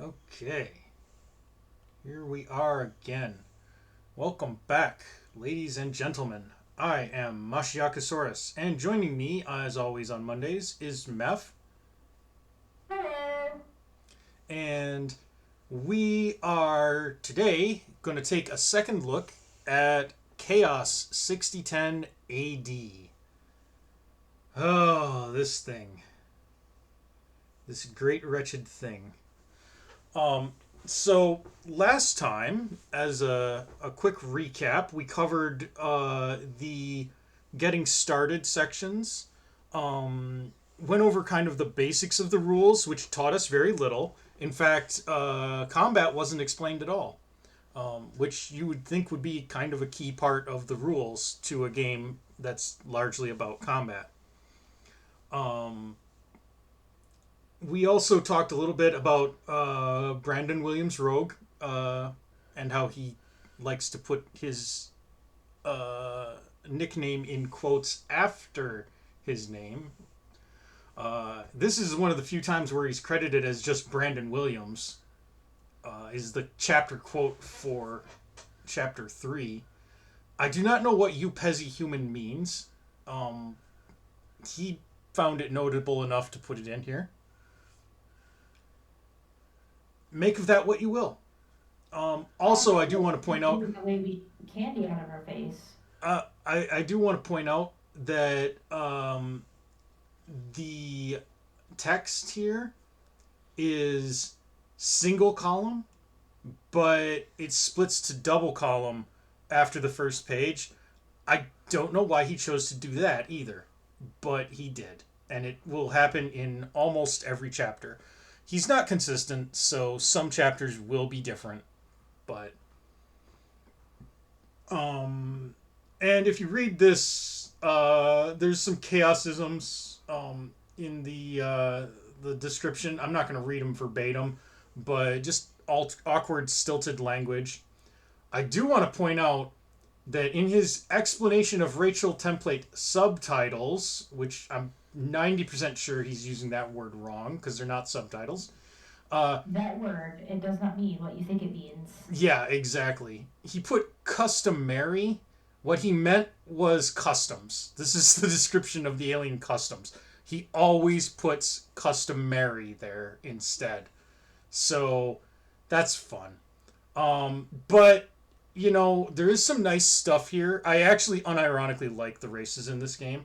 Okay, here we are again. Welcome back, ladies and gentlemen. I am Mashiakasaurus, and joining me, as always on Mondays, is Meph, Hello. and we are today going to take a second look at Chaos 6010 AD. Oh, this thing. This great wretched thing. Um, so last time, as a quick recap, we covered the getting started sections. Went over kind of the basics of the rules, which taught us very little. In fact, combat wasn't explained at all, which you would think would be kind of a key part of the rules to a game that's largely about combat. Um, we also talked a little bit about Brandon Williams Rogue and how he likes to put his nickname in quotes after his name. This is one of the few times where he's credited as just Brandon Williams. Is the chapter quote for chapter 3. I do not know what you Pezzy human means. Um, he found it notable enough to put it in here. Make of that what you will. Also, I do want to point out. The way we candy out of our face. I do want to point out that the text here is single column, but it splits to double column after the first page. I don't know why he chose to do that either, but he did. And it will happen in almost every chapter. He's not consistent, so some chapters will be different, but and if you read this, there's some chaosisms in the description. I'm not going to read them verbatim, but just awkward, stilted language. I do want to point out that in his explanation of Rachel template subtitles, which I'm 90% sure he's using that word wrong because they're not subtitles. That word, it does not mean what you think it means. Yeah, exactly. He put customary. What he meant was customs. This is the description of the alien customs. He always puts customary there instead. So that's fun. But there is some nice stuff here. I actually unironically like the races in this game.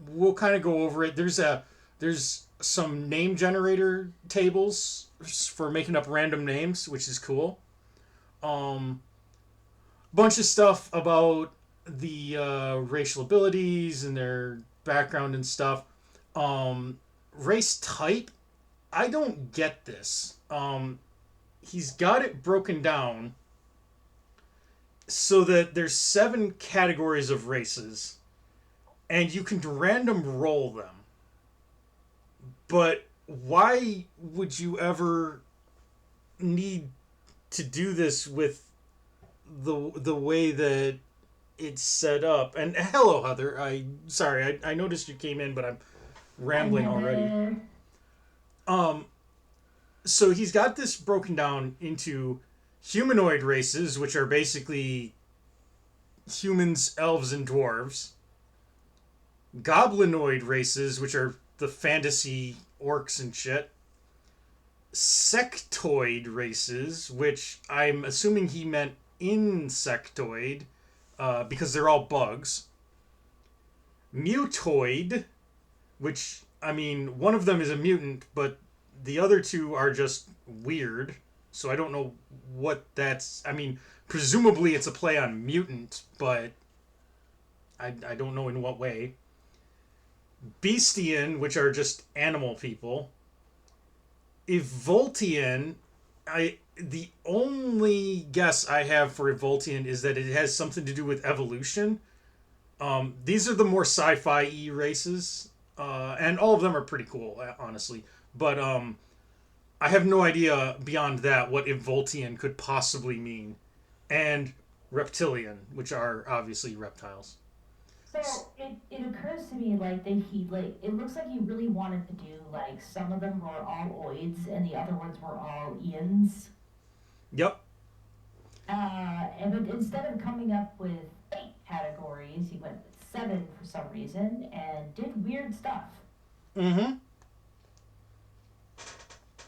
We'll kind of go over it. There's some name generator tables for making up random names, which is cool. Um, Bunch of stuff about the racial abilities and their background and stuff. Race type, I don't get this. He's got it broken down so that there's 7 categories of races, and you can random roll them. But why would you ever need to do this with the way that it's set up? And hello, Heather. I noticed you came in, but I'm Hi, rambling already. Heather. Um, so he's got this broken down into humanoid races, which are basically humans, elves, and dwarves. Goblinoid races, which are the fantasy orcs and shit. Sectoid races, which I'm assuming he meant insectoid, because they're all bugs. Mutoid, which, I mean, one of them is a mutant, but the other two are just weird. So I don't know what that's. I mean, presumably it's a play on mutant, but I don't know in what way. Beastian, which are just animal people. Evoltian, the only guess I have for Evoltian is that it has something to do with evolution. These are the more sci-fi races, and all of them are pretty cool, honestly. But I have no idea beyond that what Evoltian could possibly mean. And reptilian, which are obviously reptiles. So it occurs to me like that he like it looks like he really wanted to do like some of them were all oids and the other ones were all Ians. Yep. And but instead of coming up with 8 categories, he went with 7 for some reason and did weird stuff. Mm-hmm.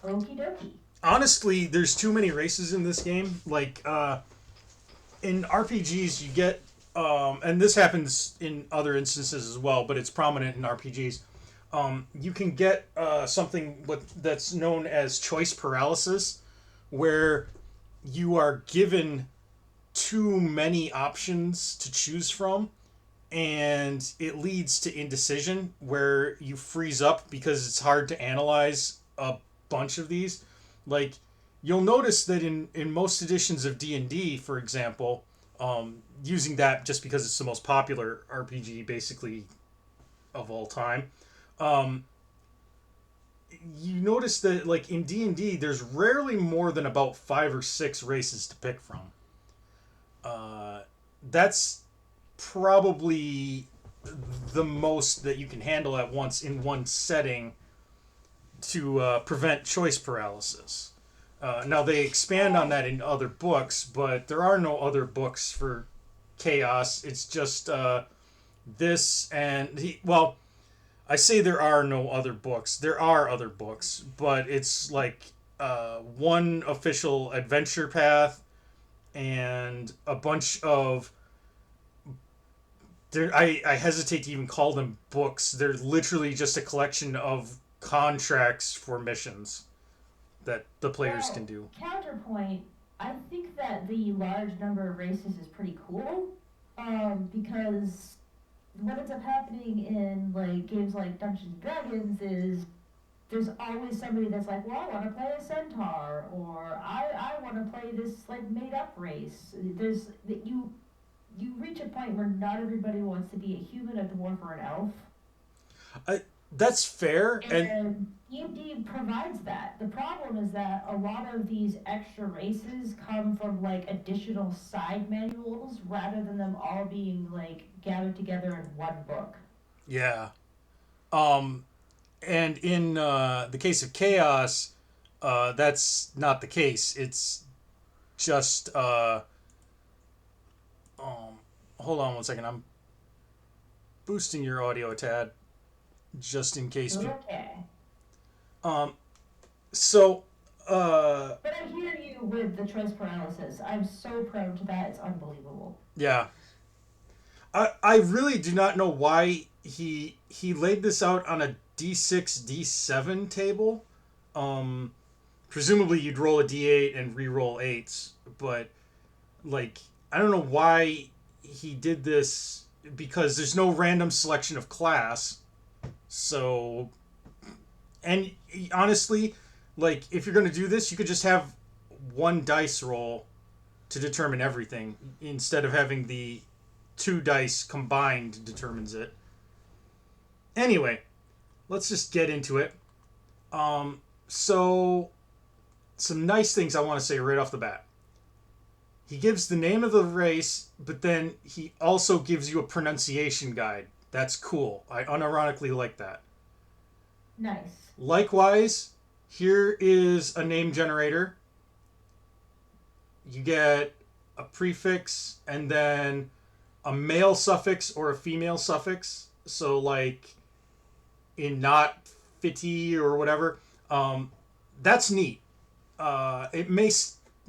Okie dokie. Honestly, there's too many races in this game. Like, in RPGs, you get, and this happens in other instances as well, but it's prominent in RPGs. You can get something that's known as choice paralysis, where you are given too many options to choose from, and it leads to indecision, where you freeze up because it's hard to analyze a bunch of these. Like, you'll notice that in most editions of D&D, for example, using that just because it's the most popular RPG basically of all time, um, you notice that like in D&D there's rarely more than about 5 or 6 races to pick from. That's probably the most that you can handle at once in one setting to prevent choice paralysis. Now they expand on that in other books, but there are no other books for chaos. It's just this and well, I say there are no other books. There are other books, but it's like one official adventure path and a bunch of there. I hesitate to even call them books. They're literally just a collection of contracts for missions that the players can Well, do. counterpoint, I think that the large number of races is pretty cool. Because what ends up happening in like games like Dungeons and Dragons is there's always somebody that's like, well, I want to play a centaur, or I want to play this like made up race. There's that you reach a point where not everybody wants to be a human, a dwarf, or an elf. I, that's fair, and And D&D provides that. The problem is that a lot of these extra races come from like additional side manuals rather than them all being like gathered together in one book. yeah. Um, and in the case of chaos, that's not the case. It's just um, hold on one second. I'm boosting your audio a tad, just in case people. Okay. Um, so uh, But I hear you with the choice paralysis. I'm so prone to that, it's unbelievable. yeah, I really do not know why he laid this out on a D6 D7 table. Um, Presumably you'd roll a D8 and re-roll eights, but like I don't know why he did this because there's no random selection of class. So and honestly, like if you're gonna do this, you could just have one dice roll to determine everything instead of having the 2 dice combined determines it. Anyway, let's just get into it. So some nice things I want to say right off the bat. He gives the name of the race, but then he also gives you a pronunciation guide. That's cool. I unironically like that. Nice. Likewise, here is a name generator. You get a prefix and then a male suffix or a female suffix. So, like in not fitty or whatever. That's neat. It may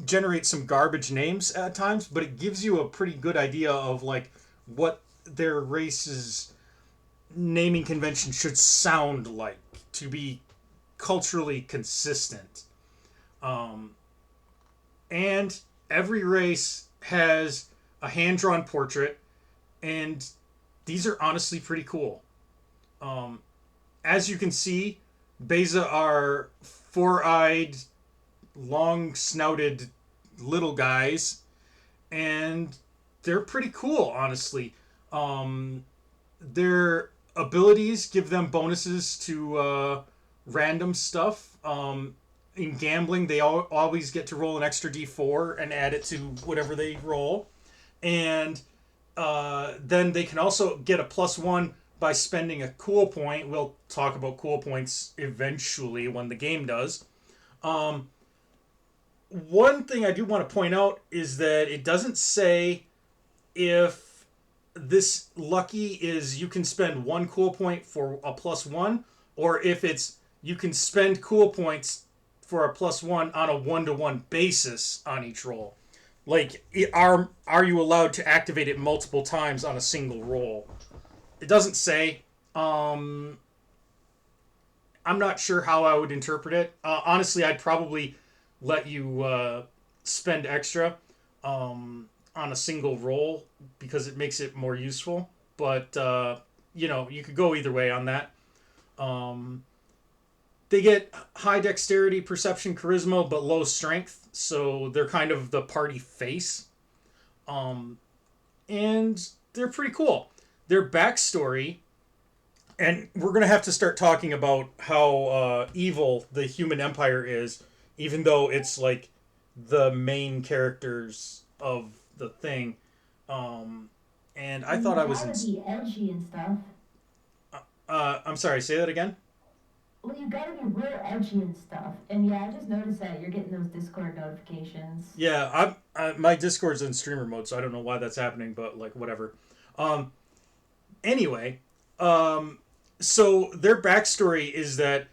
generate some garbage names at times, but it gives you a pretty good idea of like what their race's naming convention should sound like to be culturally consistent. Um, and every race has a hand drawn portrait, and these are honestly pretty cool. Um, as you can see, Beza are four-eyed, long-snouted little guys, and they're pretty cool, honestly. Their abilities give them bonuses to random stuff. In gambling, they always get to roll an extra d4 and add it to whatever they roll. And then they can also get a +1 by spending a cool point. We'll talk about cool points eventually when the game does. Um, One thing I do want to point out is that it doesn't say if this lucky is you can spend one cool point for a +1, or if it's you can spend cool points for a +1 on a 1-to-1 basis on each roll. Like, are you allowed to activate it multiple times on a single roll? It doesn't say. I'm not sure how I would interpret it. Honestly, I'd probably let you spend extra on a single roll because it makes it more useful. But you could go either way on that. Um, they get high dexterity, perception, charisma, but low strength, so they're kind of the party face. Um, and they're pretty cool. Their backstory, and we're gonna have to start talking about how evil the human empire is, even though it's like the main characters of the thing. And I Well, thought you I was in. gotta be edgy and stuff. I'm sorry. Say that again. Well, you gotta be real edgy and stuff. And yeah, I just noticed that you're getting those Discord notifications. Yeah, my Discord's in streamer mode, so I don't know why that's happening, but like whatever. Um, anyway, um, so their backstory is that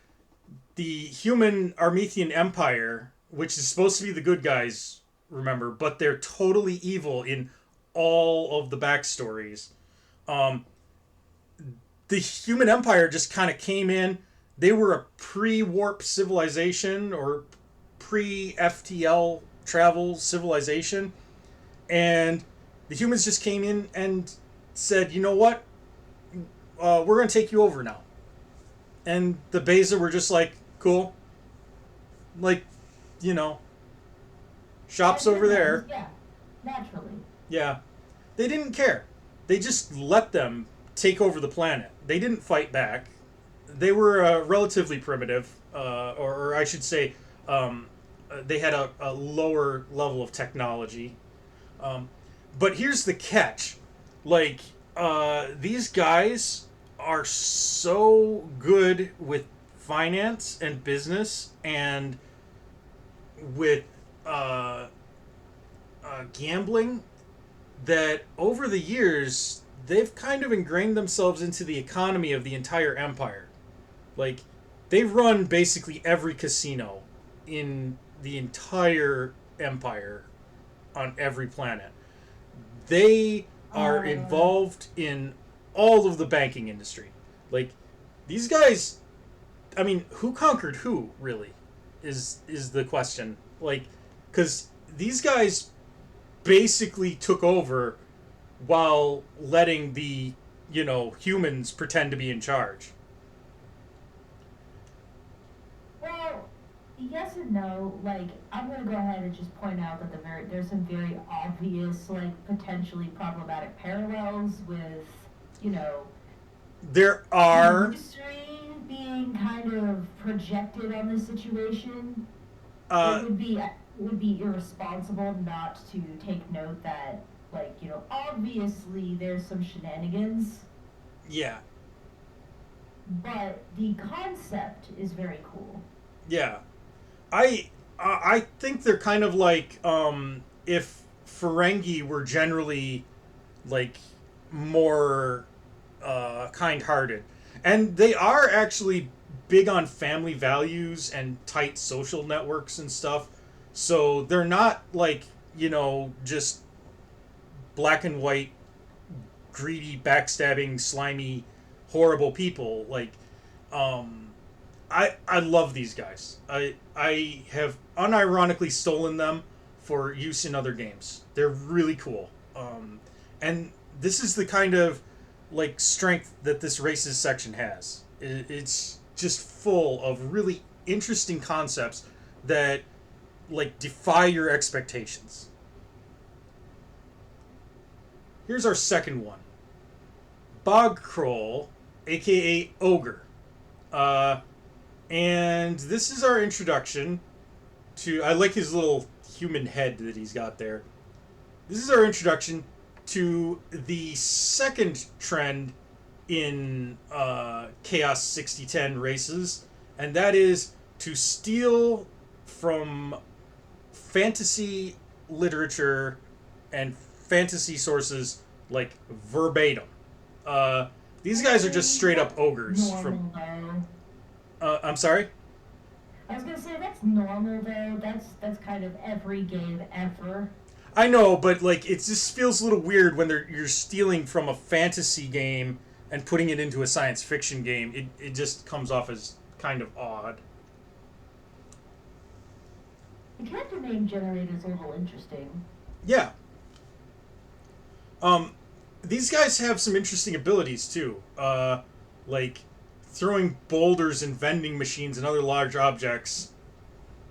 the human Armethian Empire, which is supposed to be the good guys, remember, but they're totally evil in all of the backstories. Um, the human empire just kind of came in. They were a pre-warp civilization or pre-FTL travel civilization, and the humans just came in and said, "You know what? We're gonna take you over now." And the Beza were just like, "Cool, like, you know, shops over there." Yeah, naturally. Yeah, they didn't care. They just let them take over the planet. They didn't fight back. They were relatively primitive, or I should say, they had a lower level of technology. Um, but here's the catch: like, these guys are so good with finance and business and with uh, gambling that over the years they've kind of ingrained themselves into the economy of the entire empire. Like, they run basically every casino in the entire empire on every planet. They are Uh, involved in all of the banking industry. Like, these guys, I mean, who conquered who, really, is the question. Like, because these guys basically took over while letting the, humans pretend to be in charge. well, yes and no. Like, I'm gonna go ahead and just point out that there's some very obvious, like, potentially problematic parallels with, you know, There the are, mystery being kind of projected on this situation. It uh, would be irresponsible not to take note that, like, obviously there's some shenanigans, yeah, but the concept is very cool. yeah. I think they're kind of like if Ferengi were generally like more kind-hearted, and they are actually big on family values and tight social networks and stuff. So they're not like just black and white, greedy, backstabbing, slimy, horrible people. Like, um, I love these guys. I have unironically stolen them for use in other games. They're really cool. And this is the kind of like strength that this races section has. It's just full of really interesting concepts that like defy your expectations. Here's our second one. Bog Kroll, aka Ogre. Uh, and this is our introduction to. I like his little human head that he's got there. This is our introduction to the second trend in Chaos 6010 races, and that is to steal from fantasy literature and fantasy sources like verbatim. Uh, these guys are just straight up ogres from. Normal though. I'm sorry. I was gonna say that's normal though. That's kind of every game ever. I know, but like it just feels a little weird when you're stealing from a fantasy game and putting it into a science fiction game. It just comes off as kind of odd. The character name generator is a little interesting. Yeah. These guys have some interesting abilities too. Like throwing boulders and vending machines and other large objects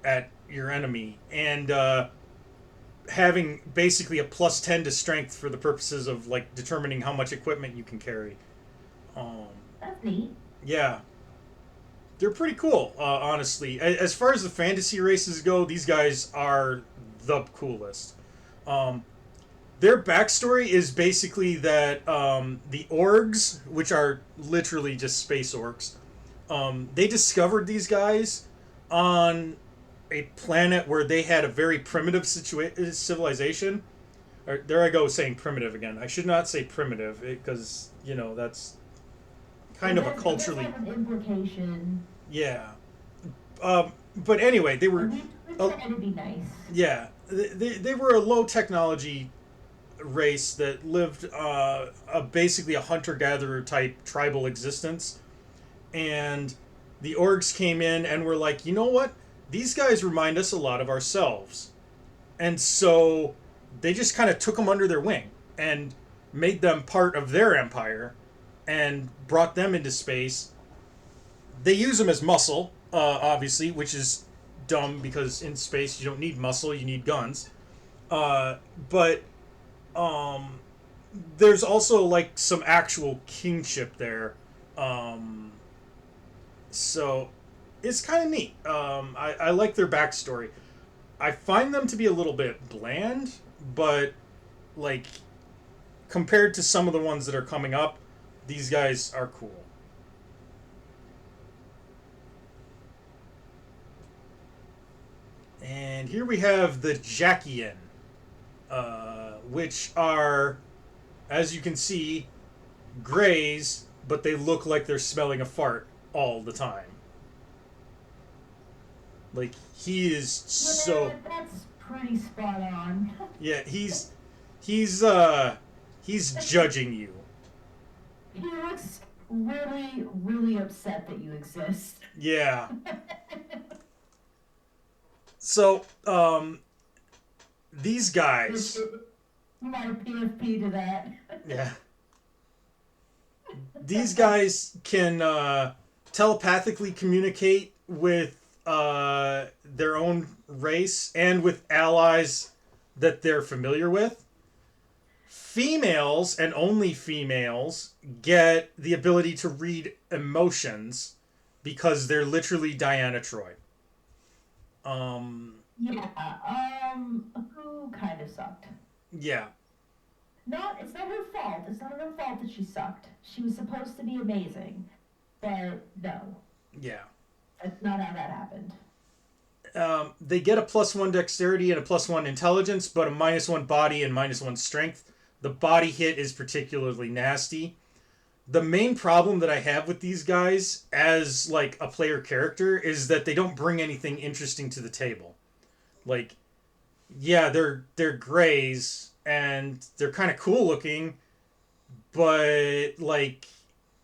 at your enemy, and having basically a +10 to strength for the purposes of like determining how much equipment you can carry. Um, That's neat. yeah, they're pretty cool. Honestly, as far as the fantasy races go, these guys are the coolest. Um, their backstory is basically that the orgs, which are literally just space orcs, they discovered these guys on a planet where they had a very primitive civilization. Or, there I go saying primitive again. I should not say primitive because that's kind of a culturally. It does have an implication. Yeah. But anyway, they were. We try to be nice. They were a low technology race that lived basically a hunter-gatherer type tribal existence, and the orgs came in and were like, you know what, these guys remind us a lot of ourselves, and so they just kind of took them under their wing and made them part of their empire and brought them into space. They use them as muscle, obviously, which is dumb because in space you don't need muscle, you need guns. But there's also like some actual kingship there. So it's kind of neat. I like their backstory. I find them to be a little bit bland, but like compared to some of the ones that are coming up, these guys are cool. And here we have the Jackian, which are, as you can see, grays, but they look like they're smelling a fart all the time. Like, he is so... Yeah, that's pretty spot on. Yeah, he's judging you. He looks really, really upset that you exist. Yeah. So, these guys... You might PFP to that. Yeah. These guys can telepathically communicate with their own race and with allies that they're familiar with. Females, and only females, get the ability to read emotions because they're literally Diana Troy. Yeah, who kind of sucked. Yeah. It's not her fault. It's not her fault that she sucked. She was supposed to be amazing. But no. Yeah. That's not how that happened. They get a +1 dexterity and a +1 intelligence, but a -1 body and -1 strength. The body hit is particularly nasty. The main problem that I have with these guys as like a player character is that they don't bring anything interesting to the table. Like, yeah, they're grays and they're kind of cool looking, but like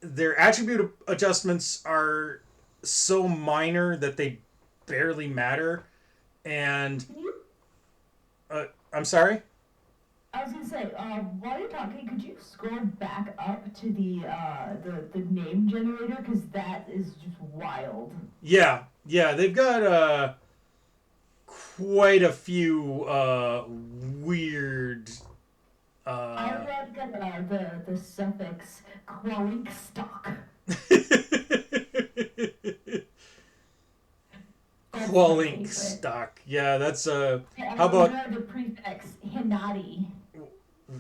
their attribute adjustments are so minor that they barely matter. And I'm sorry. I was gonna say, while you're talking, could you scroll back up to the name generator, because that is just wild. Yeah, they've got quite a few weird. I read the suffix Qualinkstock. Qualink stock. Yeah, that's How about the prefix Hinati?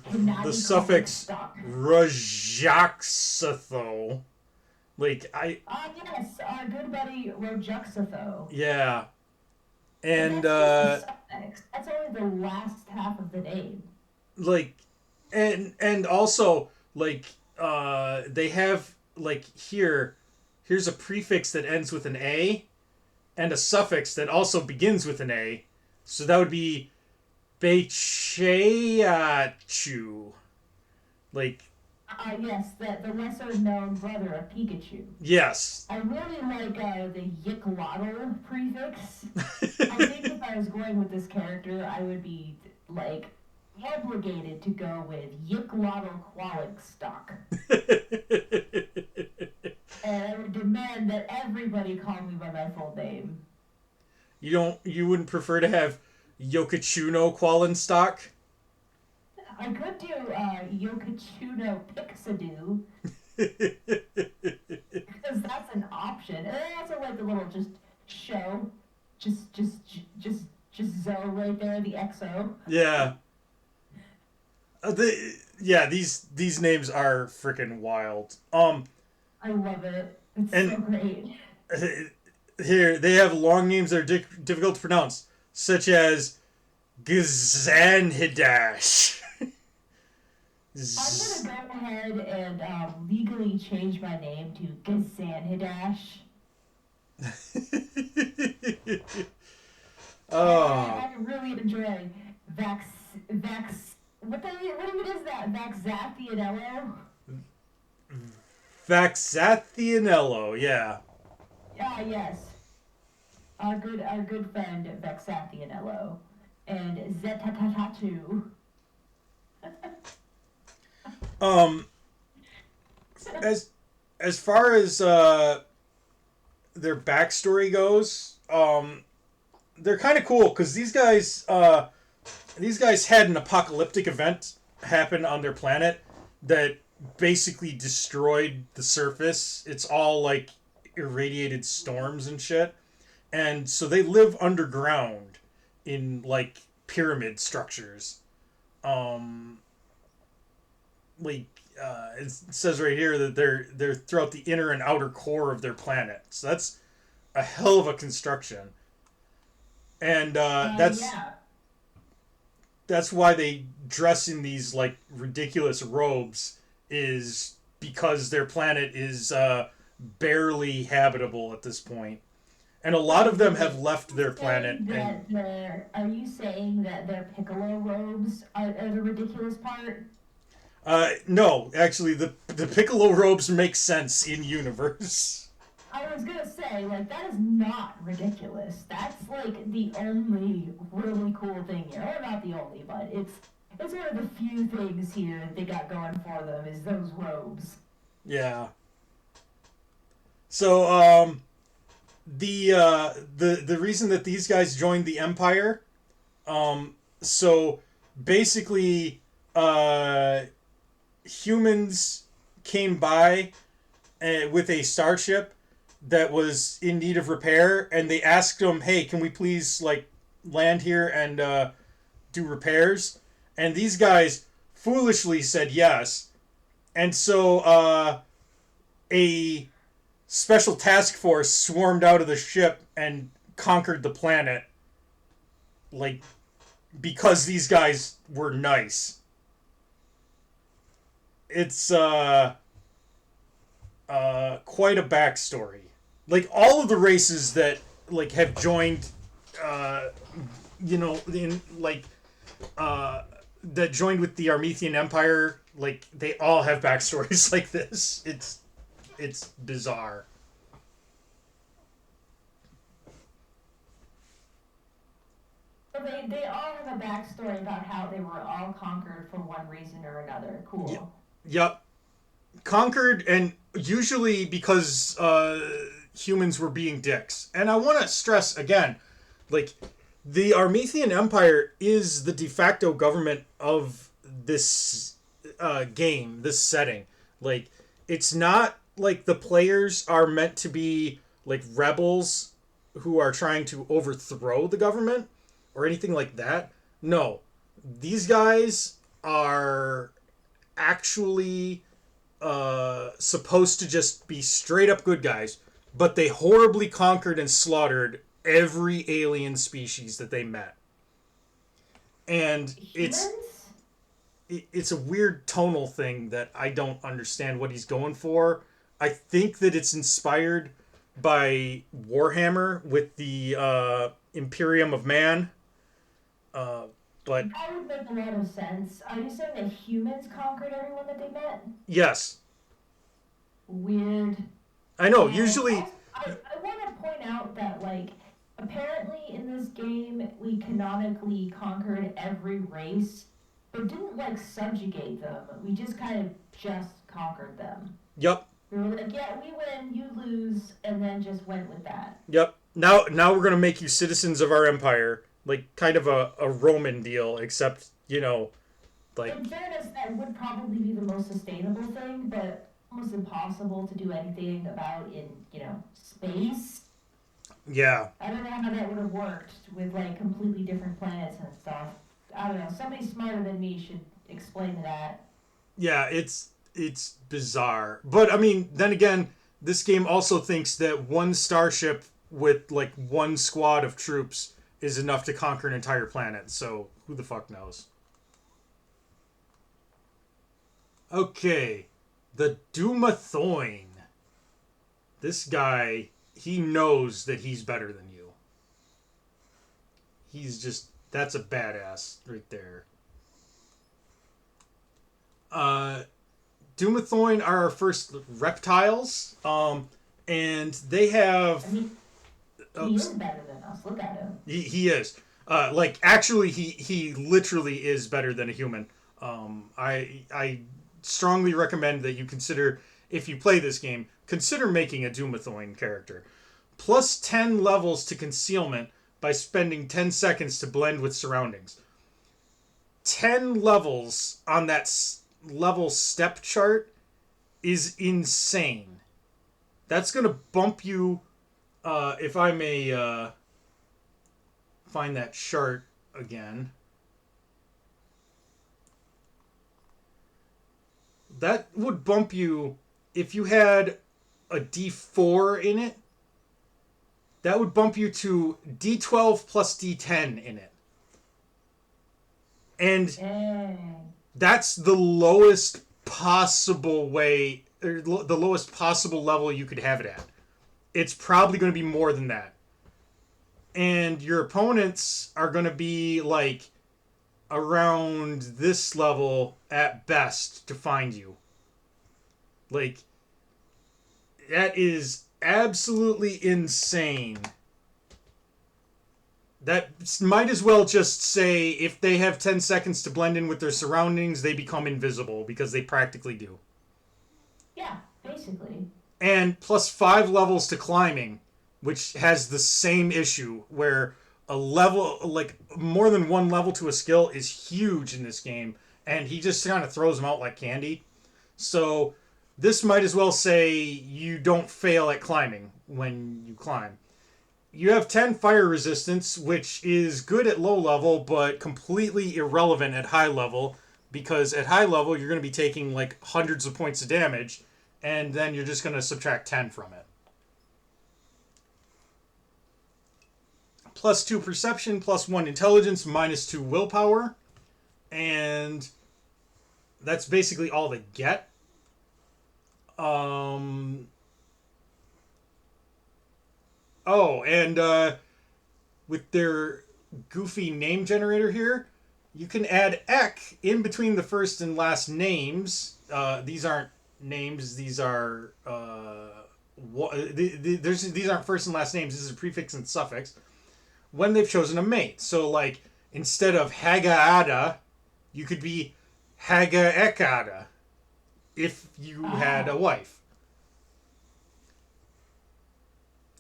cannot the be called a suffix stock. Rajaxatho. Like Yes, our good buddy Rojuxatho. yeah, But and that's just the suffix. That's only the last half of the name. like, and also like they have like here's a prefix that ends with an A, and a suffix that also begins with an A, so that would be Becheachu. Like Yes, the lesser known brother of Pikachu. yes. I really like the Yicklotl prefix. I think if I was going with this character, I would be like obligated to go with Yicklotl Qualicstock. And I would demand that everybody call me by my full name. You wouldn't prefer to have Yokachuno Qualenstock? I could do Yokachuno Pixadoo, because that's an option. And I also like the little just show, just Zoe right there, the XO. Yeah. These names are freaking wild. I love it. It's And so great. here they have long names that are difficult to pronounce, such as Gazanhidash. I'm gonna go ahead and legally change my name to Gazanhidash. Oh, I really enjoy what even is that? Vaxathianello? Vaxathianello, yeah. Ah, yes. Our good friend Vaxathianello. And Zetatatu. Um, as far as their backstory goes, they're kind of cool because these guys had an apocalyptic event happen on their planet that basically destroyed the surface. It's all like irradiated storms and shit, and so they live underground in like pyramid structures. Um, like it says right here that they're throughout the inner and outer core of their planet. So that's a hell of a construction, and Yeah. that's why they dress in these like ridiculous robes, is because their planet is barely habitable at this point, and a lot of them have left their planet. And Are you saying that their piccolo robes are the ridiculous part? no, actually, the Piccolo robes make sense in universe. I was gonna say, like, that is not ridiculous. That's like the only really cool thing here. Or not the only, but it's one of the few things here that they got going for them is those robes. Yeah. So the reason that these guys joined the Empire, so basically humans came by with a starship that was in need of repair, and they asked them, "Hey, can we please like land here and do repairs?" And these guys foolishly said yes, and so a special task force swarmed out of the ship and conquered the planet, like because these guys were nice. It's quite a backstory. Like all of the races that like have joined, in like that joined with the Armethian Empire, like they all have backstories like this. It's bizarre. So they all have a backstory about how they were all conquered for one reason or another. Cool. Yep. Conquered, and usually because humans were being dicks. And I want to stress again, like, the Armethian Empire is the de facto government of this game, this setting. Like, it's not like the players are meant to be like rebels who are trying to overthrow the government or anything like that. No, these guys are actually supposed to just be straight up good guys, but they horribly conquered and slaughtered every alien species that they met. And Humans? it's a weird tonal thing that I don't understand what he's going for. I think that it's inspired by Warhammer with the Imperium of Man, uh, but That would make a lot of sense. Are you saying that humans conquered everyone that they met? yes, Weird. I know. And Usually, also, I want to point out that, like, apparently in this game, we canonically conquered every race, but didn't, like, subjugate them. We just kind of just conquered them. yep, We were like, yeah, we win, you lose, and then just went with that. yep. Now we're gonna make you citizens of our empire, like kind of a Roman deal, except like In fairness, that would probably be the most sustainable thing, but almost impossible to do anything about in, space. yeah, I don't know how that would have worked with like completely different planets and stuff. I don't know. Somebody smarter than me should explain that. yeah. It's bizarre, but I mean, then again, this game also thinks that one starship with like one squad of troops is enough to conquer an entire planet. So who the fuck knows? Okay, the Dumathoin. This guy, he knows that he's better than you. He's just that's a badass right there. Uh, Dumathoin are our first reptiles, and they have. I mean, Oh, he is better than us. Look at him. he is. Like actually, he literally is better than a human. I strongly recommend that you consider if you play this game, consider making a Dumathoin character. Plus 10 levels to concealment by spending 10 seconds to blend with surroundings. 10 levels on that level step chart is insane. That's going to bump you, if I may find that chart again. That would bump you, if you had a D4 in it, that would bump you to D12 plus D10 in it. And Dang. that's the lowest possible way, or the lowest possible level you could have it at. It's probably going to be more than that. And your opponents are going to be like around this level at best to find you. Like, that is absolutely insane. That might as well just say if they have 10 seconds to blend in with their surroundings, they become invisible because they practically do. Yeah, basically. And plus 5 levels to climbing, which has the same issue where a level, like more than one level to a skill, is huge in this game, and he just kind of throws them out like candy. So this might as well say you don't fail at climbing when you climb. You have 10 fire resistance, which is good at low level, but completely irrelevant at high level, because at high level, you're going to be taking like hundreds of points of damage, and then you're just going to subtract 10 from it. Plus 2 perception, plus 1 intelligence, minus 2 willpower, and that's basically all they get. Oh, and with their goofy name generator here, you can add ek in between the first and last names. These aren't names; these are these aren't first and last names. This is a prefix and suffix. When they've chosen a mate, so like instead of Hagaada, you could be Haga Ekada if you had a wife.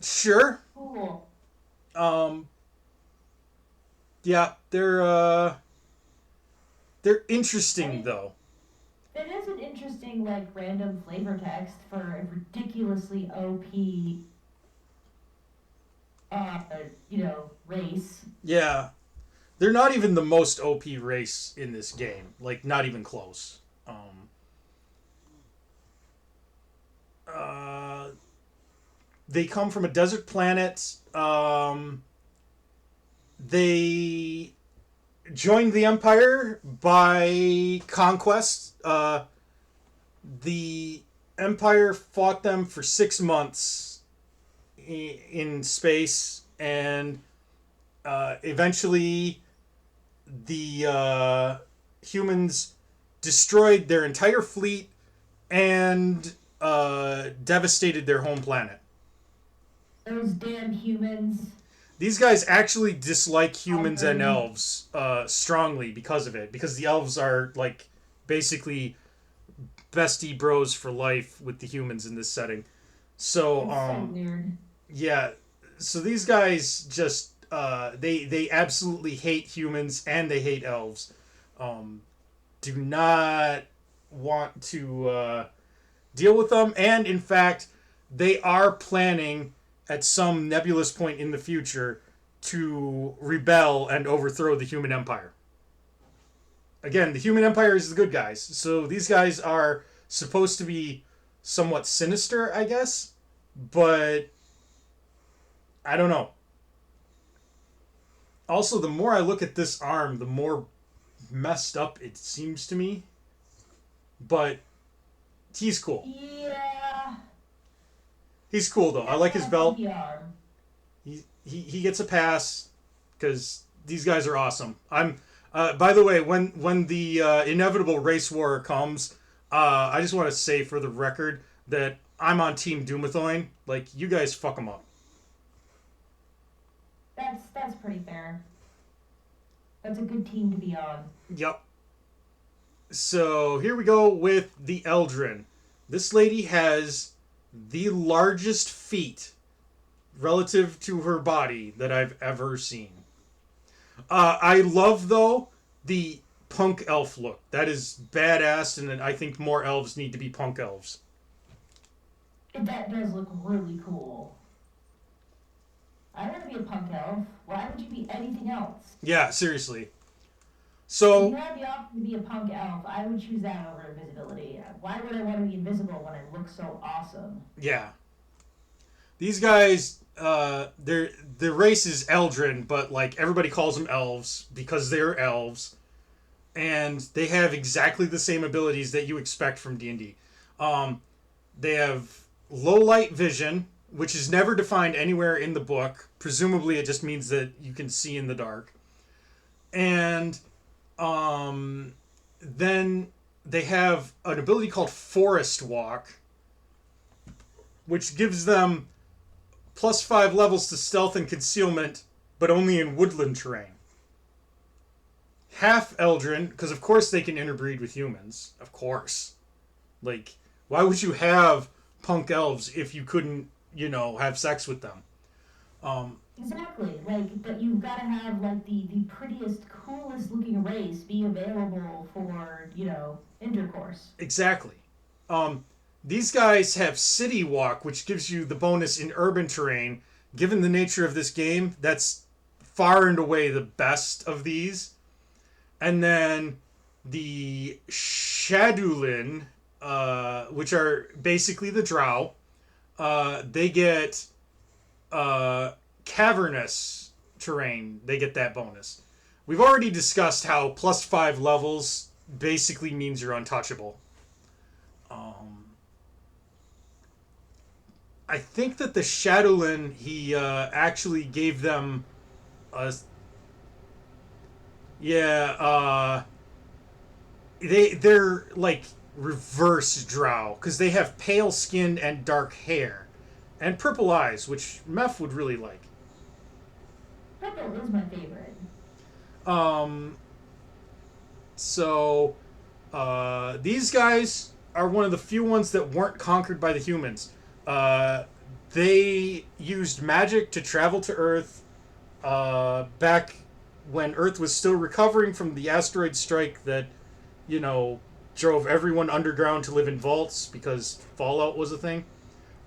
Sure. Cool. Um, yeah, they're interesting though. It is an interesting, like, random flavor text for a ridiculously OP, race. Yeah, They're not even the most OP race in this game. Like, not even close. Uh, they come from a desert planet. They joined the Empire by conquest. The Empire fought them for 6 months in space, and eventually the humans destroyed their entire fleet and devastated their home planet. Those damn humans. These guys actually dislike humans and Okay. elves strongly because of it. Because the elves are like basically bestie bros for life with the humans in this setting. So It's so weird. yeah, so these guys just they absolutely hate humans and they hate elves. Um, do not want to deal with them, and in fact, they are planning at some nebulous point in the future to rebel and overthrow the human empire. Again, the human empire is the good guys, so these guys are supposed to be somewhat sinister, I guess, but I don't know. Also, the more I look at this arm, the more messed up it seems to me. But he's cool. Yeah. He's cool though. I like his That's belt. PPR. He gets a pass because these guys are awesome. I'm. By the way, when the inevitable race war comes, I just want to say for the record that I'm on Team Doomathoin. Like, you guys fuck them up. That's pretty fair. That's a good team to be on. Yep. So here we go with the Eldrin. This lady has the largest feet relative to her body that I've ever seen. I love, though, the punk elf look. That is badass, and I think more elves need to be punk elves. That does look really cool. I want to be a punk elf. Why would you be anything else? Yeah, seriously. If you So, had the option to be a punk elf, I would choose that over invisibility. Why would I want to be invisible when I look so awesome? yeah. These guys, their race is Eldrin, but, like, everybody calls them elves because they're elves. And they have exactly the same abilities that you expect from D&D. They have low light vision, which is never defined anywhere in the book. Presumably, it just means that you can see in the dark. And then they have an ability called Forest Walk, which gives them +5 levels to stealth and concealment, but only in woodland terrain. Half Eldrin, because of course they can interbreed with humans. Of course. Like, why would you have punk elves if you couldn't, have sex with them? Exactly. Like, but you've got to have, like, the prettiest, coolest looking race be available for, intercourse. Exactly. These guys have City Walk, which gives you the bonus in urban terrain. Given the nature of this game, that's far and away the best of these. And then the Shadowlin, which are basically the Drow, they get cavernous terrain. They get that bonus. We've already discussed how +5 levels basically means you're untouchable. I think that the Shadowlin, he actually gave them a... Yeah, they're like reverse drow because they have pale skin and dark hair and purple eyes, which Meph would really like. Purple is my favorite. Um, so these guys are one of the few ones that weren't conquered by the humans. They used magic to travel to Earth back when Earth was still recovering from the asteroid strike that, drove everyone underground to live in vaults because Fallout was a thing.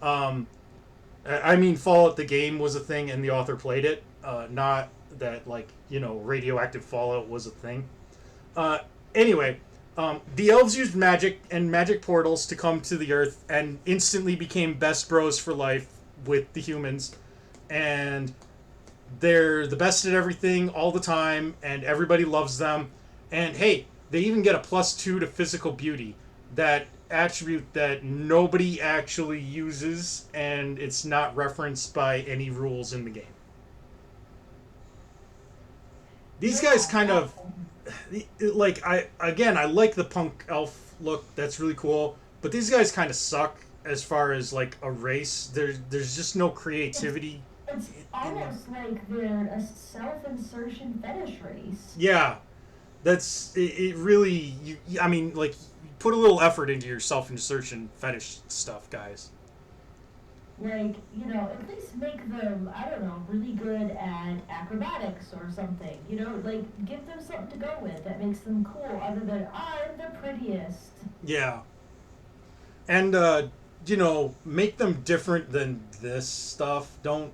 I mean, Fallout the game was a thing and the author played it. not that like radioactive fallout was a thing. Uh, anyway, the elves used magic and magic portals to come to the Earth and instantly became best bros for life with the humans, and they're the best at everything all the time, and everybody loves them. And hey, they even get a +2 to physical beauty, that attribute that nobody actually uses, and it's not referenced by any rules in the game. These guys kind Yeah. of like I like the punk elf look. That's really cool. But these guys kind of suck as far as like a race. There's just no It's creativity it's in them. almost like they're a self-insertion fetish race. Yeah, it really I mean like put a little effort into your self insertion fetish stuff, guys. Like, at least make them, I don't know, really good at acrobatics or something. Like give them something to go with that makes them cool other than I'm the prettiest. Yeah, and make them different than this stuff. Don't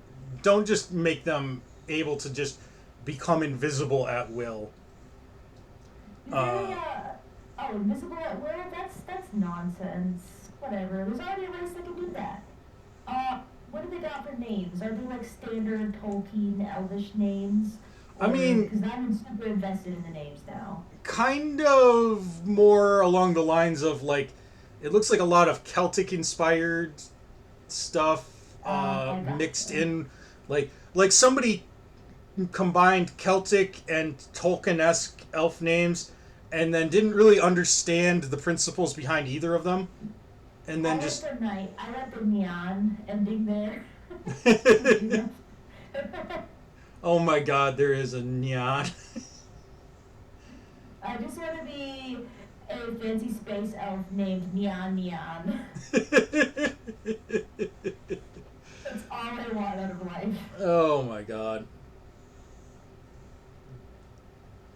just make them able to just become invisible at will. They Uh, invisible at will? That's nonsense. Whatever. There's already a race that can do that. Uh, what do they got for names? Are they like standard Tolkien Elvish names? I Or, mean, because I'm super invested in the names now. kind of more along the lines of like, it looks like a lot of Celtic inspired stuff I mixed gotcha. in, like somebody combined Celtic and Tolkien esque elf names, and then didn't really understand the principles behind either of them, and then just. I like the neon ending there. Oh my God, there is a neon. I just want to be a fancy space elf named Neon Neon. That's all I want out of life. Oh my God,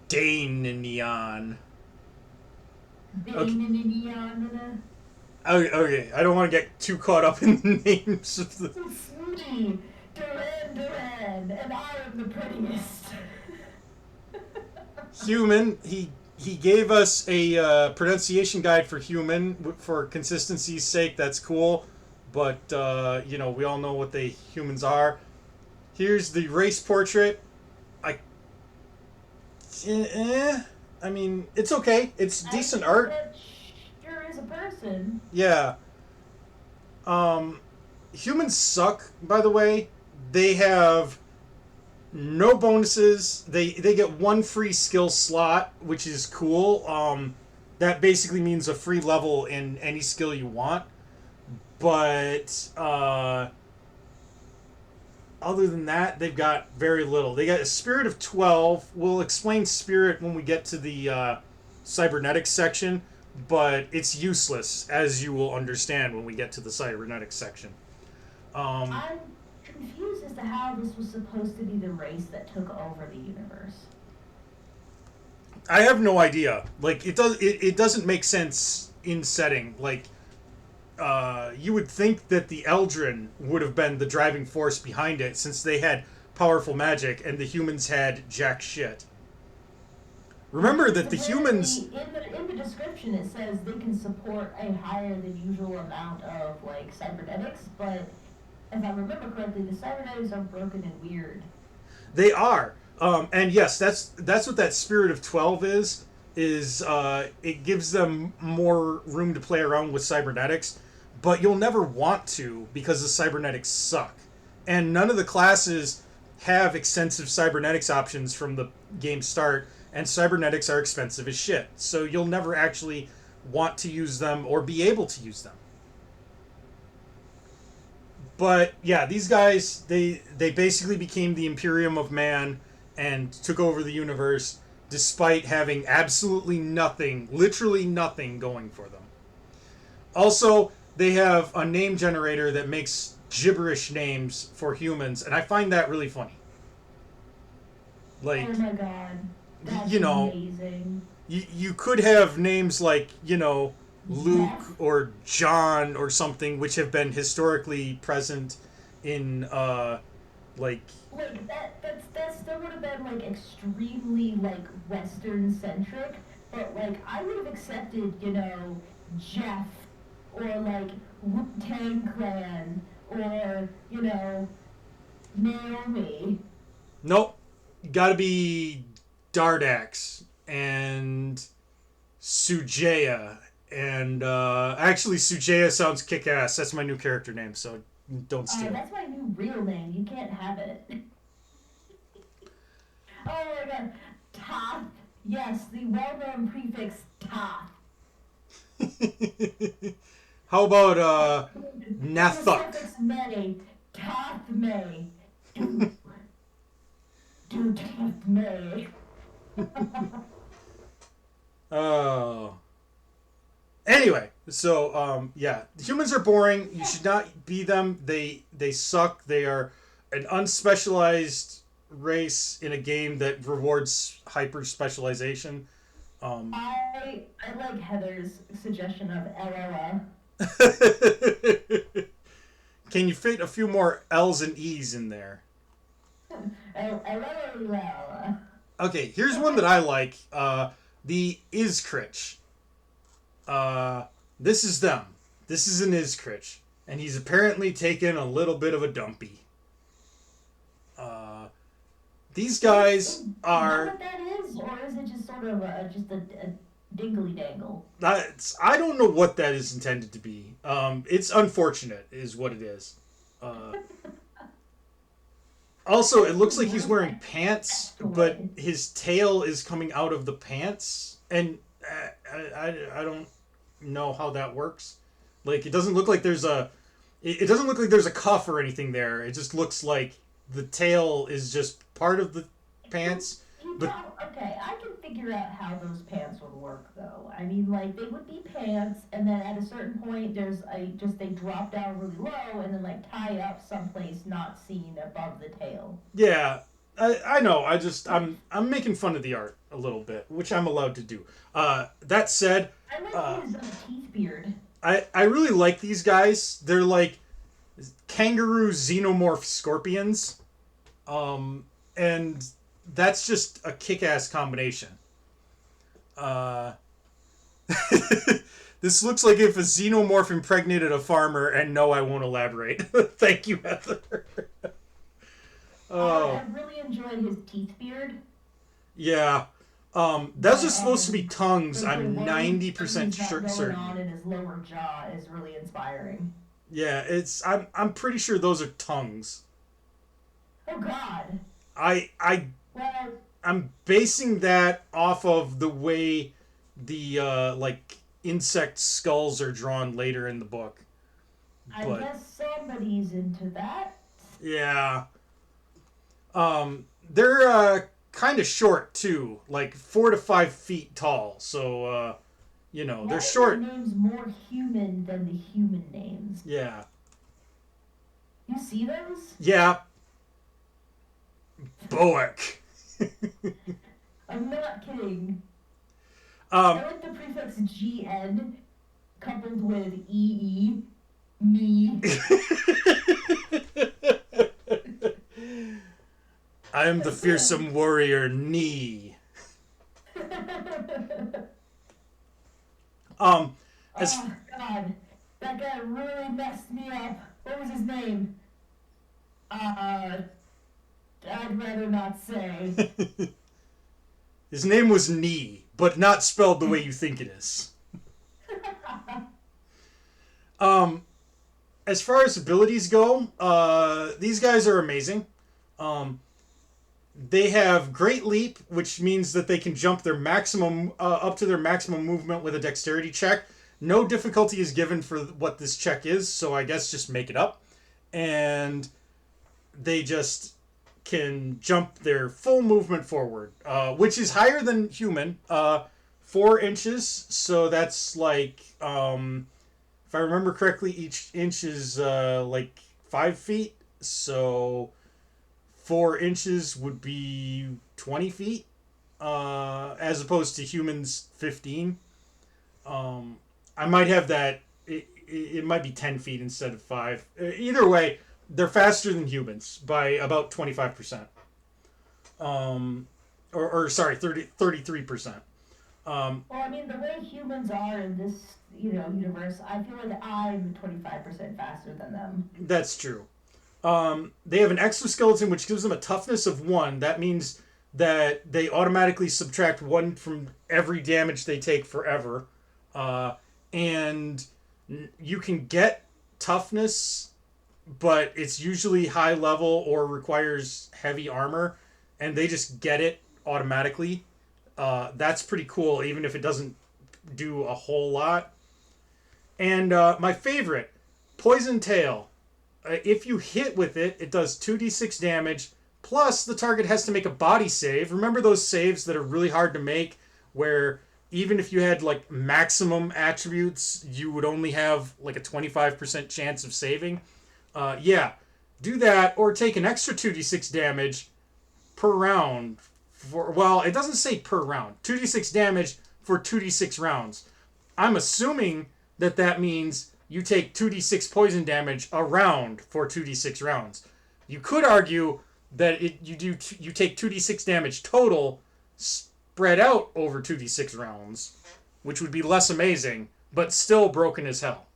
Dane neon. Okay. Bane and Neon. Okay, okay, I don't want to get too caught up in the names of the Snooty, Duran, and I am the prettiest. human. He gave us a pronunciation guide for human for consistency's sake. That's cool, but we all know what the humans are. Here's the race portrait. I eh, I mean it's okay. It's I decent mean, art. that sure is a person. Yeah. Um, Humans suck. By the way, they have no bonuses. They get one free skill slot, which is cool. That basically means a free level in any skill you want. But other than that, they've got very little. They got a Spirit of 12. We'll explain Spirit when we get to the cybernetics section, but it's useless, as you will understand when we get to the cybernetics section. Um, I'm confused as to how this was supposed to be the race that took over the universe. I have no idea. Like it doesn't make sense in setting. Like you would think that the Eldrin would have been the driving force behind it, since they had powerful magic and the humans had jack shit. Remember Because that the humans. apparently, in the description, it says they can support a higher than usual amount of like cybernetics, but if I remember correctly, the cybernetics are broken and weird. They are. And yes, that's what that Spirit of 12 is. It gives them more room to play around with cybernetics, but you'll never want to because the cybernetics suck, and none of the classes have extensive cybernetics options from the game start, and cybernetics are expensive as shit. So you'll never actually want to use them or be able to use them. But yeah, these guys they basically became the Imperium of Man and took over the universe despite having absolutely nothing, literally nothing going for them. Also, they have a name generator that makes gibberish names for humans, and I find that really funny. Oh Like, my god, that's you know, amazing. you could have names like, Luke Jeff, or John or something, which have been historically present in like like that's said like extremely like Western centric, but like I would have accepted, Jeff or like Wu Tang Clan or Naomi. Nope. Gotta be Dardax and Sujaya. And actually, Sujaya sounds kick ass. That's my new character name, so don't steal it. That's my new real name. You can't have it. Oh my god. Toth. Yes, the well-known prefix Toth. How about The Nathuk? suffix May. Toth May. Do Toth May. Oh. Anyway, so yeah, humans are boring. You should not be them. They suck. They are an unspecialized race in a game that rewards hyper specialization. Um, I like Heather's suggestion of LLA. can you fit a few more L's and E's in there? LLA. Okay, here's one that I like. The Iskritch. This is them. This is an Iskritch. And he's apparently taken a little bit of a dumpy. These guys Is that are. what that is, or is it just sort of just a dingly dangle? I don't know what that is intended to be. It's unfortunate, is what it is. Also, it looks like he's wearing pants, but his tail is coming out of the pants, and I don't know how that works. Like, it doesn't look like there's a. It doesn't look like there's a cuff or anything there. It just looks like the tail is just part of the pants. But Okay, I can figure out how those pants would work though. I mean, like they would be pants, and then at a certain point, they drop down really low, and then like tie up someplace not seen above the tail. yeah, I know. I'm making fun of the art a little bit, which I'm allowed to do. That said, I uh, like his teeth beard. I really like these guys. They're like kangaroo xenomorph scorpions, and that's just a kick-ass combination. Uh, this looks like if a xenomorph impregnated a farmer, and no, I won't elaborate. Thank you, Heather. Oh, I really enjoyed his teeth beard. yeah. Those are supposed to be The tongues. the I'm worm 90% he's got going certain. on in his lower jaw is really inspiring. Yeah, I'm pretty sure those are tongues. Oh God. I Well, I'm basing that off of the way the like insect skulls are drawn later in the book. I But guess somebody's into that. yeah. They're kind of short too, like 4 to 5 feet tall. So Why they're are their short. names more human than the human names? Yeah. You see those? Yeah. Boek. I'm not kidding. I um like the prefix GN coupled with EE, me. I am the fearsome warrior Knee. As Oh God, that guy really messed me up. What was his name? I'd rather not say. his name was Knee, but not spelled the way you think it is. Um, as far as abilities go, these guys are amazing. Um, they have Great Leap, which means that they can jump their maximum up to their maximum movement with a dexterity check. No difficulty is given for what this check is, so I guess just make it up. And they just can jump their full movement forward, which is higher than human, 4 inches. So that's like, if I remember correctly, each inch is like 5 feet. So 4 inches would be 20 feet, as opposed to humans 15. I might have that. It might be 10 feet instead of 5. Either way, they're faster than humans by about 25%. Um, or sorry, 33%. Well, I mean, the way humans are in this, universe, I feel like I'm 25% faster than them. That's true. They have an exoskeleton which gives them a toughness of 1. That means that they automatically subtract 1 from every damage they take forever. And you can get toughness, but it's usually high level or requires heavy armor, and they just get it automatically. That's pretty cool, even if it doesn't do a whole lot. And my favorite, Poison Tail. If you hit with it, it does 2d6 damage. Plus, the target has to make a body save. Remember those saves that are really hard to make, where even if you had like maximum attributes, you would only have like a 25% chance of saving? Yeah, do that or take an extra 2d6 damage per round. Well, it doesn't say per round. 2d6 damage for 2d6 rounds. I'm assuming that that means you take 2d6 poison damage a round for 2d6 rounds. You could argue that you take 2d6 damage total spread out over 2d6 rounds, which would be less amazing, but still broken as hell.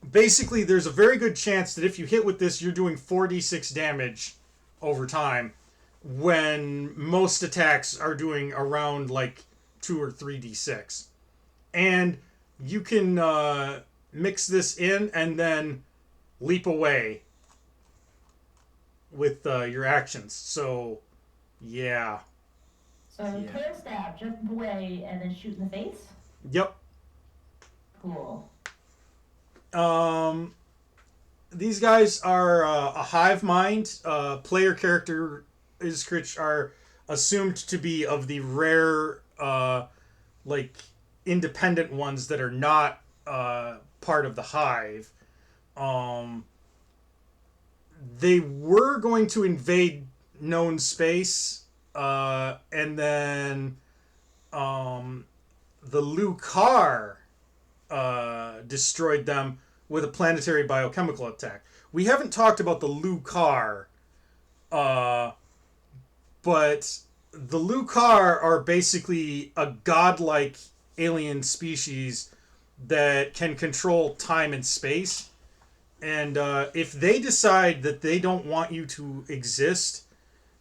Basically, there's a very good chance that if you hit with this, you're doing 4d6 damage over time, when most attacks are doing around like 2 or 3d6. And you can mix this in and then leap away with your actions. So, yeah. So, Yeah. tail stab, jump away, and then shoot in the face? Yep. Cool. These guys are a hive mind. Player character Iskritch are assumed to be of the rare, like, independent ones that are not part of the hive. Um, they were going to invade known space, and then the Lucar destroyed them with a planetary biochemical attack. We haven't talked about the Lucar, but the Lucar are basically a godlike alien species that can control time and space. And if they decide that they don't want you to exist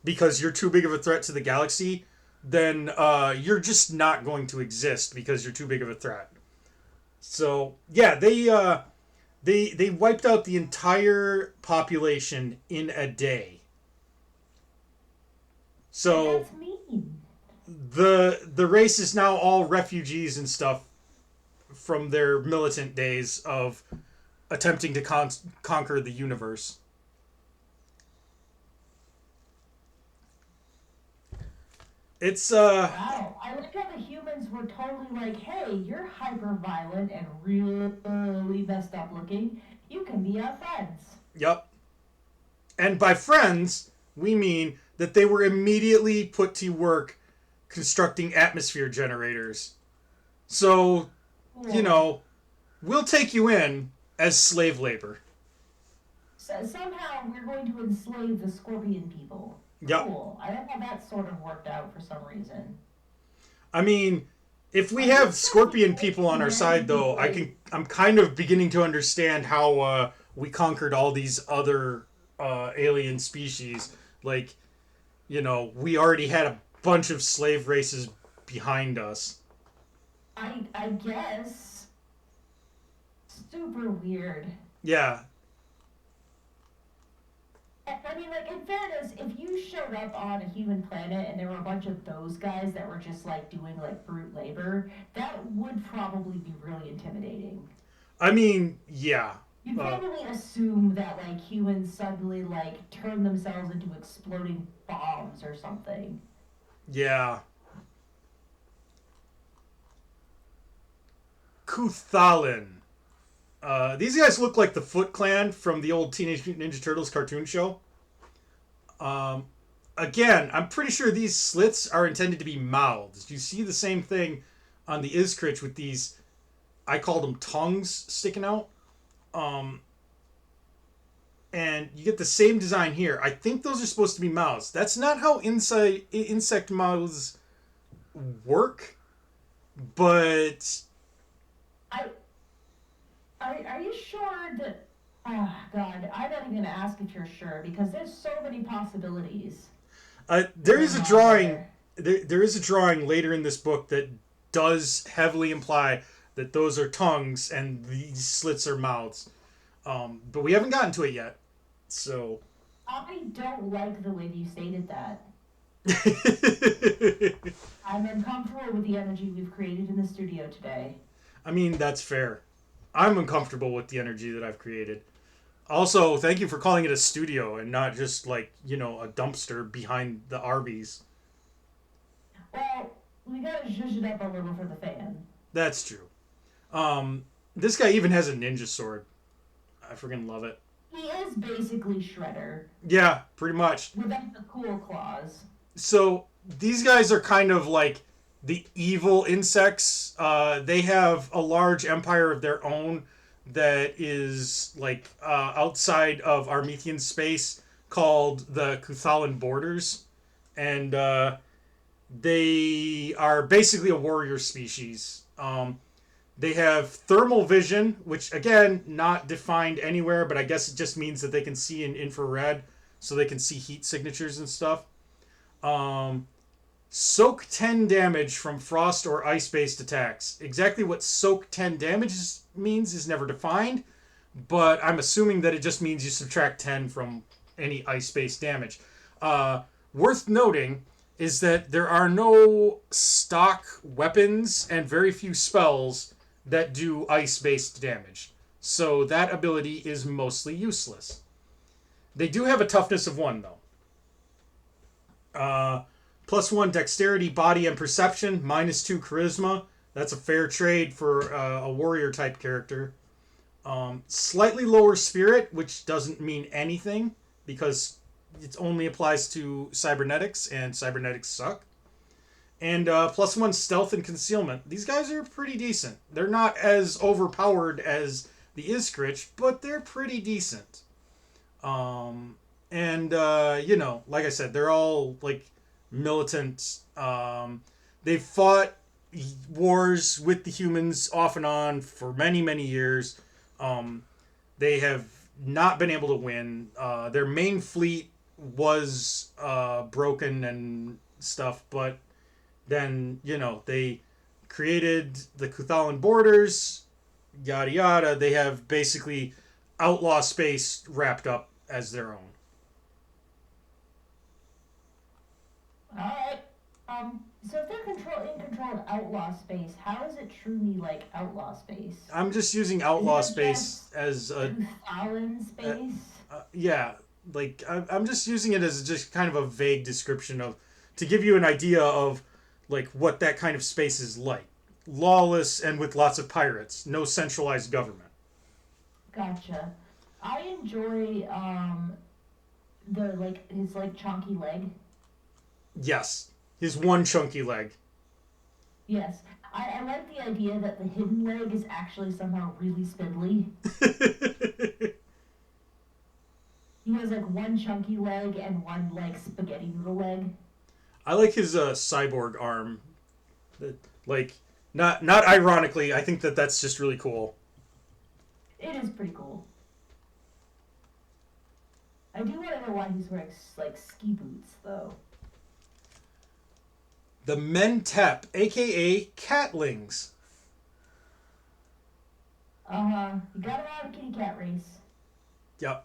because you're too big of a threat to the galaxy, then you're just not going to exist because you're too big of a threat. So yeah, they wiped out the entire population in a day. So That's mean. the race is now all refugees and stuff from their militant days of attempting to conquer the universe. It's Wow, I like how the humans were totally like, hey, you're hyper violent and really messed up looking. You can be our friends. yep. And by friends, we mean that they were immediately put to work constructing atmosphere generators. So, you Cool. know, we'll take you in as slave labor. So somehow we're going to enslave the scorpion people. Yep. Cool. I don't know how that sort of worked out for some reason. I mean, if we I'm have just trying to scorpion think people on our where side, though, I'm kind of beginning to understand how we conquered all these other alien species. Like, we already had a bunch of slave races behind us. I guess super weird. Yeah. I mean, like, in fairness, if you showed up on a human planet and there were a bunch of those guys that were just, like, doing, like, brute labor, that would probably be really intimidating. I mean, yeah. You'd Uh, probably assume that, like, humans suddenly, like, turn themselves into exploding bombs or something. yeah. Kuthalin. These guys look like the Foot Clan from the old Teenage Mutant Ninja Turtles cartoon show. Um, Again, I'm pretty sure these slits are intended to be mouths. You see the same thing on the Iskritch with these, I called them tongues sticking out. Um, And you get the same design here. I think those are supposed to be mouths. That's not how insect mouths work, but I are you sure that? Oh God, I'm not even gonna ask if you're sure because there's so many possibilities there is going a on drawing. there. There is a drawing later in this book that does heavily imply that those are tongues and these slits are mouths. But we haven't gotten to it yet. So I don't like the way you stated that. I I'm uncomfortable with the energy we've created in the studio today. mean, that's fair. I'm uncomfortable with the energy that I've created. Also, thank you for calling it a studio and not just like, a dumpster behind the Arby's. Well, we gotta zhuzh it up a little for the fan. That's true. This guy even has a ninja sword. I freaking love it. He is basically Shredder Yeah, pretty much. without the cool claws. So these guys are kind of like the evil insects. They have a large empire of their own that is like outside of Armethian space called the Kuthalan Borders, and they are basically a warrior species. They have thermal vision, which again not defined anywhere, but I guess it just means that they can see in infrared, so they can see heat signatures and stuff. Um, Soak 10 damage from frost or ice based attacks. Exactly what soak 10 damage means is never defined, but I'm assuming that it just means you subtract 10 from any ice based damage. Worth noting is that there are no stock weapons and very few spells that do ice based damage. So that ability is mostly useless. They do have a toughness of 1, though. +1 dexterity, body, and perception, -2 charisma. That's a fair trade for a warrior type character. Slightly lower spirit, which doesn't mean anything because it only applies to cybernetics, and cybernetics suck. And +1 stealth and concealment. These guys are pretty decent. They're not as overpowered as the Iskritch, but they're pretty decent. And like I said, they're all like militant. They've fought wars with the humans off and on for many, many years. They have not been able to win. Their main fleet was broken and stuff, but then they created the Kuthalan Borders, yada yada. They have basically outlaw space wrapped up as their own. Alright. So if they're in control of outlaw space, how is it truly like outlaw space? I'm just using Is outlaw it space just as Kuthalan space? yeah, like I'm just using it as just kind of a vague description of to give you an idea of like what that kind of space is like. Lawless and with lots of pirates, no centralized government. Gotcha. I enjoy the like his like chunky leg. Yes, his one chunky leg. Yes. I like the idea that the hidden leg is actually somehow really spindly. He has like one chunky leg and one like spaghetti noodle leg. I like his cyborg arm. Like not ironically, I think that that's just really cool. It is pretty cool. I do want to know why he's wearing like ski boots though. The Mentep, aka Catlings. You gotta have a kitty cat race. Yep.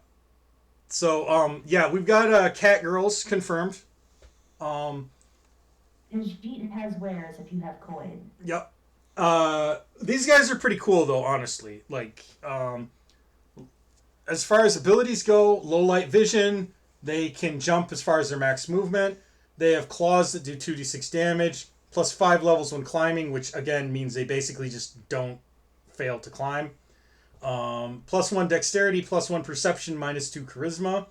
So yeah, we've got cat girls confirmed. His Jeet has wares if you have coin. Yep. These guys are pretty cool though, honestly. Like as far as abilities go, low light vision, they can jump as far as their max movement. They have claws that do 2d6 damage, +5 levels when climbing, which again means they basically just don't fail to climb. +1 dexterity, +1 perception, -2 charisma,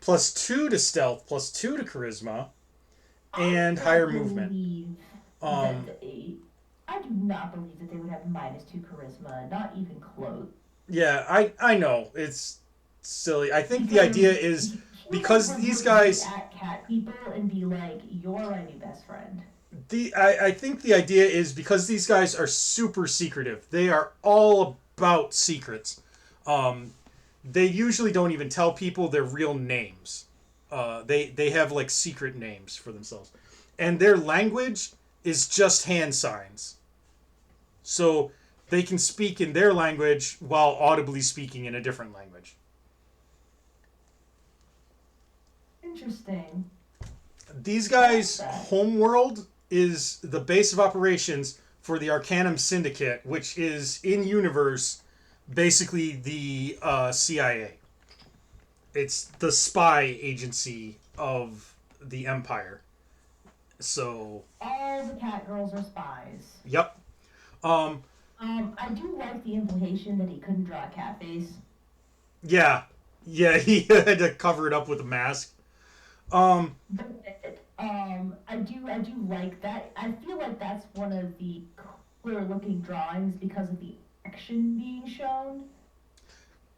+2 to stealth, +2 to charisma, and higher movement. I do not believe that they would have -2 charisma. Not even close. Yeah, I know silly. I think the idea is Humans because were these really good guys, at cat people and be like, "You're my new best friend." I think the idea is because these guys are super secretive. They are all about secrets. Um, they usually don't even tell people their real names. They have like secret names for themselves, and their language is just hand signs. So they can speak in their language while audibly speaking in a different language. Interesting. These I like guys' that. homeworld is the base of operations for the Arcanum Syndicate, which is in universe basically the CIA. It's the spy agency of the Empire. So, All the cat girls are spies. yep. Um, I do like the implication that he couldn't draw a cat face. yeah, yeah. He had to cover it up with a mask. Um, But I do like that. I feel like that's one of the clear looking drawings because of the action being shown.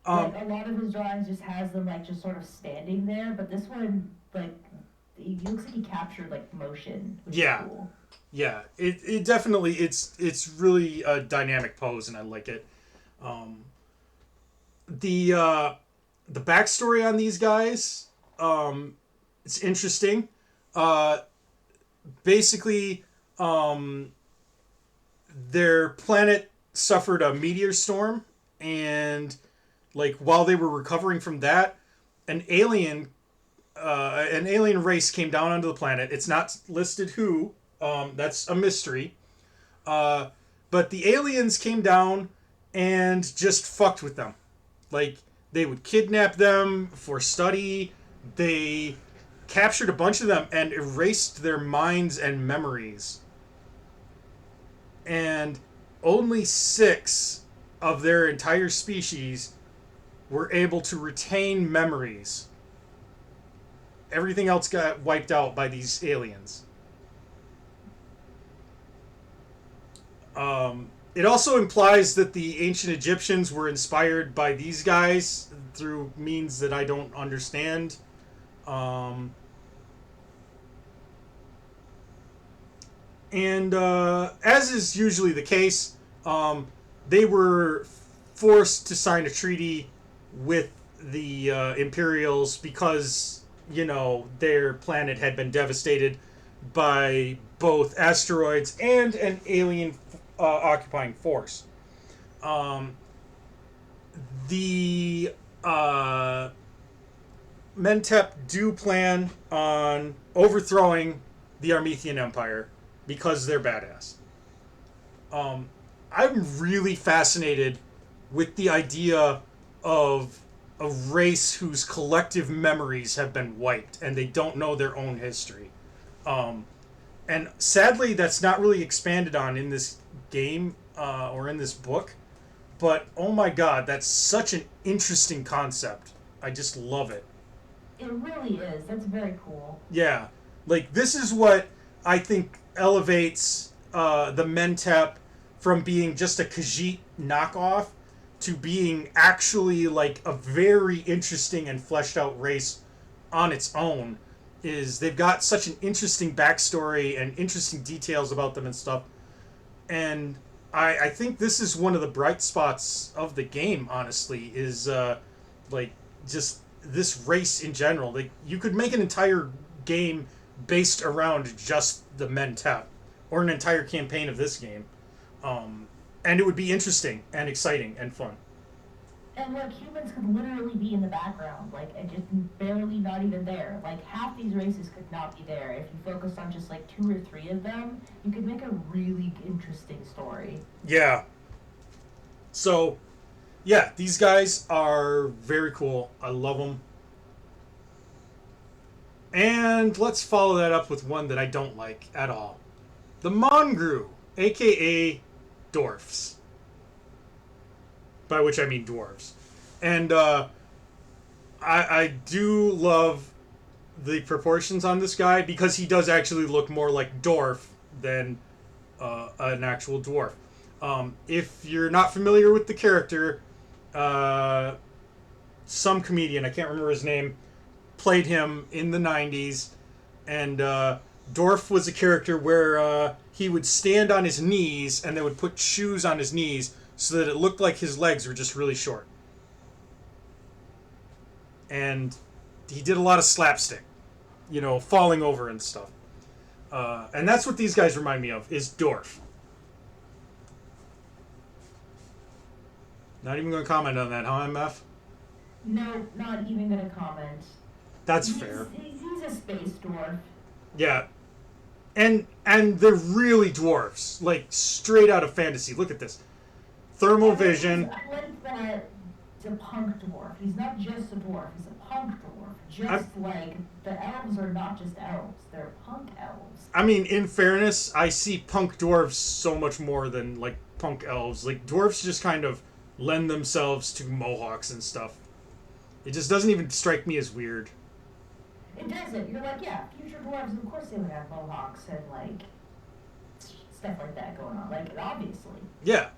Like um, a lot of his drawings just has them like just sort of standing there, but this one like it looks like he captured like motion, which is yeah, cool. yeah. It definitely it's really a dynamic pose, and I like it. Um, the uh, the backstory on these guys, um, it's interesting. Uh, basically, um, their planet suffered a meteor storm, and like while they were recovering from that, an alien an alien race came down onto the planet. It's not listed who. That's a mystery. Uh, but the aliens came down and just fucked with them. Like they would kidnap them for study. They captured a bunch of them and erased their minds and memories. And only six of their entire species were able to retain memories. Everything else got wiped out by these aliens. It also implies that the ancient Egyptians were inspired by these guys through means that I don't understand. Um, and as is usually the case, they were forced to sign a treaty with the Imperials because their planet had been devastated by both asteroids and an alien occupying force. Um, the Mentep do plan on overthrowing the Armethian Empire because they're badass. Um, I'm really fascinated with the idea of a race whose collective memories have been wiped and they don't know their own history. Um, and sadly, that's not really expanded on in this game or in this book. But oh my god, that's such an interesting concept. I just love it. It really is. That's very cool. Yeah, like this is what I think elevates the Mentep from being just a Khajiit knockoff to being actually like a very interesting and fleshed out race on its own. Is they've got such an interesting backstory and interesting details about them and stuff. And I think this is one of the bright spots of the game. Honestly, is like just this race in general. Like you could make an entire game based around just the Mentep, or an entire campaign of this game, and it would be interesting and exciting and fun. And like humans could literally be in the background, like and just barely not even there. Like half these races could not be there. If you focused on just like two or three of them, you could make a really interesting story. Yeah. So yeah, these guys are very cool. I love them. And let's follow that up with one that I don't like at all. The Mongru, aka Dwarfs. By which I mean dwarves. And I do love the proportions on this guy because he does actually look more like Dwarf than an actual dwarf. If you're not familiar with the character, uh, some comedian, I can't remember his name, played him in the 90s. And Dorf was a character where he would stand on his knees and they would put shoes on his knees so that it looked like his legs were just really short. And he did a lot of slapstick, falling over and stuff. And that's what these guys remind me of, is Dorf. Not even going to comment on that, huh, MF? No, not even gonna comment. That's fair. He's a space dwarf. Yeah. And they're really dwarves. Like, straight out of fantasy. Look at this. Thermal vision. I like that he's a punk dwarf. He's not just a dwarf, he's a punk dwarf. Just like the elves are not just elves, they're punk elves. I mean, in fairness, I see punk dwarves so much more than, like, punk elves. Like, dwarves just kind of lend themselves to mohawks and stuff. It just doesn't even strike me as weird. It doesn't. You're like, yeah, future dwarves, of course they would have mohawks and, like, stuff like that going on. Like, obviously. Yeah.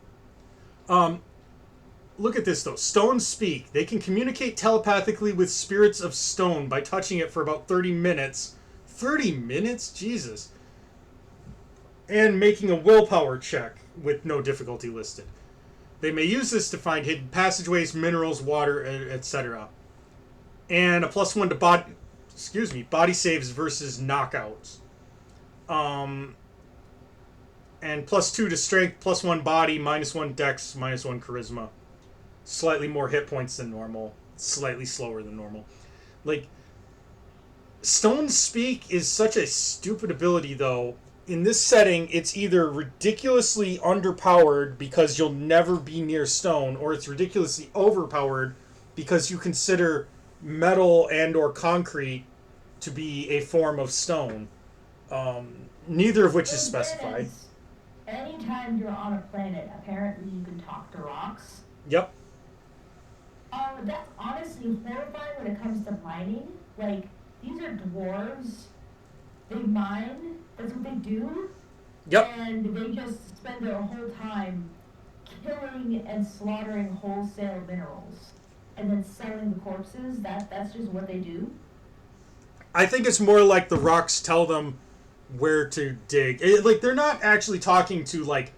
Look at this, though. Stones speak. They can communicate telepathically with spirits of stone by touching it for about 30 minutes. 30 minutes? Jesus. And making a willpower check with no difficulty listed. They may use this to find hidden passageways, minerals, water, etc. And a +1 to body saves versus knockouts. And +2 to strength, +1 body, -1 dex, -1 charisma. Slightly more hit points than normal. Slightly slower than normal. Like, Stone Speak is such a stupid ability, though. In this setting, it's either ridiculously underpowered because you'll never be near stone, or it's ridiculously overpowered because you consider metal and or concrete to be a form of stone. Neither of which is specified. Anytime you're on a planet, apparently you can talk to rocks. Yep. That's honestly horrifying when it comes to mining. Like, these are dwarves. They mine. That's what they do. Yep. And they just spend their whole time killing and slaughtering wholesale minerals. And then selling the corpses. That's just what they do. I think it's more like the rocks tell them where to dig. Like, they're not actually talking to, like,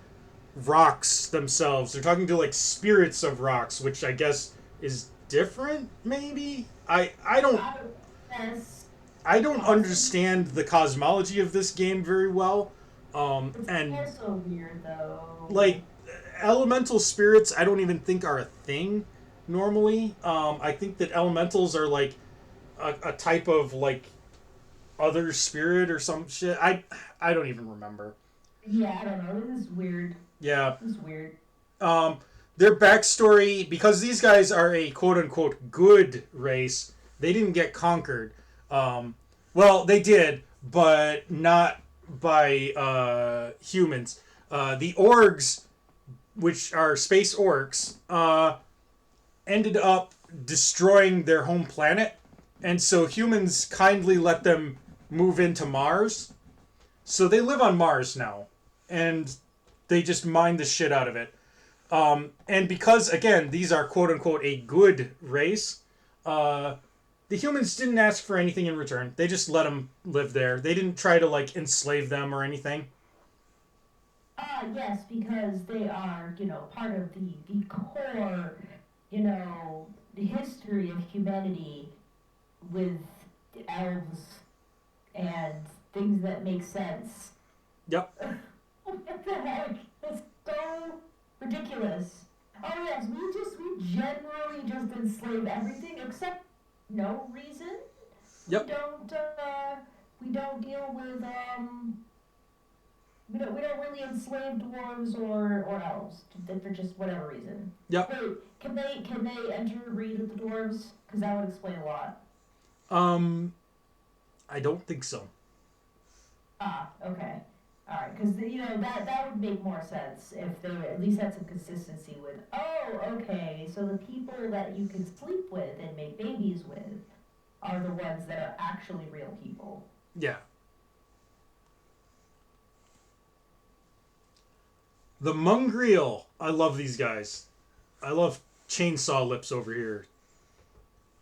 rocks themselves. They're talking to, like, spirits of rocks, which I guess is different, maybe? I don't understand the cosmology of this game very well. It's also weird, though. Like, elemental spirits I don't even think are a thing normally. I think that elementals are, like, a type of, like, other spirit or some shit. I don't even remember. Yeah, I don't know. This is weird. Yeah. This is weird. Their backstory, because these guys are a quote-unquote good race, they didn't get conquered. Well, they did, but not by humans. The orgs, which are space orcs, ended up destroying their home planet, and so humans kindly let them move into Mars. So they live on Mars now, and they just mine the shit out of it. And because, again, these are quote-unquote a good race, the humans didn't ask for anything in return. They just let them live there. They didn't try to, like, enslave them or anything. Yes, because they are, part of the core, the history of humanity with elves and things that make sense. Yep. What the heck? That's so ridiculous. Oh yes, we generally just enslave everything except no reason. Yep. We don't deal with we don't really enslave dwarves or elves for just whatever reason. Yep. Wait, can they enter breed with the dwarves? Because that would explain a lot. I don't think so. Okay. Alright, because, that would make more sense if they at least had some consistency with, okay, so the people that you can sleep with and make babies with are the ones that are actually real people. Yeah. The Mungreal. I love these guys. I love Chainsaw Lips over here.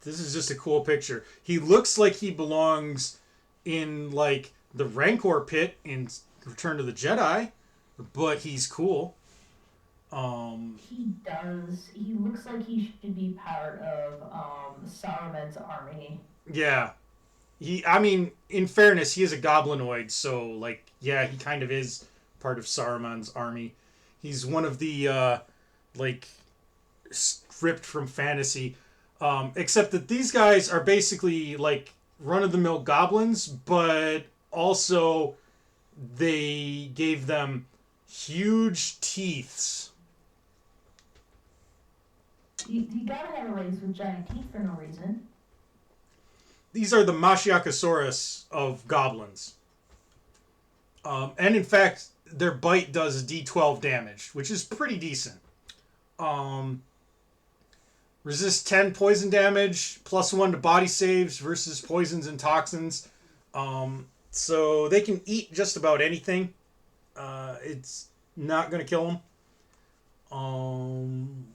This is just a cool picture. He looks like he belongs in like the Rancor pit in Return to the Jedi, but he's cool. Um, He does. He looks like he should be part of Saruman's army. yeah. I mean, in fairness, he is a goblinoid, so like, yeah, he kind of is part of Saruman's army. He's one of the like stripped from fantasy. Except that these guys are basically like run of the mill goblins, but also they gave them huge teeths. You gotta have a race with giant teeth for no reason. These are the Mashiakasaurus of goblins. And in fact, their bite does D12 damage, which is pretty decent. Um, resist 10 poison damage, +1 to body saves versus poisons and toxins. So they can eat just about anything. It's not going to kill them.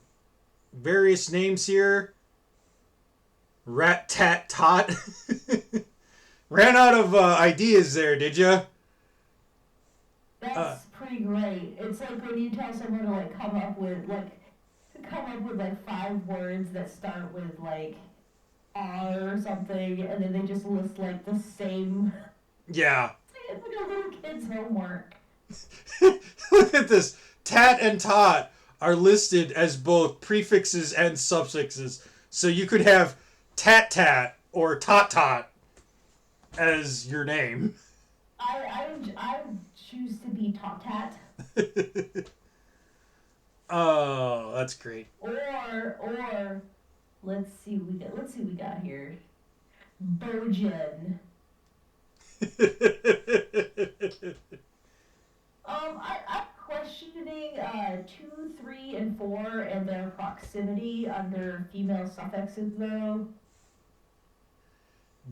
Various names here. Rat Tat Tot. Ran out of ideas there, did ya? That's pretty great. It's like when you tell someone to like come up with like 5 words that start with like R or something, and then they just list like the same. Yeah. It's like a little kid's homework. Look at this. Tat and tot are listed as both prefixes and suffixes. So you could have tat tat or tot tot as your name. I choose to be Top Tat. Oh, that's great. Or let's see what we got here. Bojan. I'm questioning 2, 3, and 4 and their proximity under female suffixes though.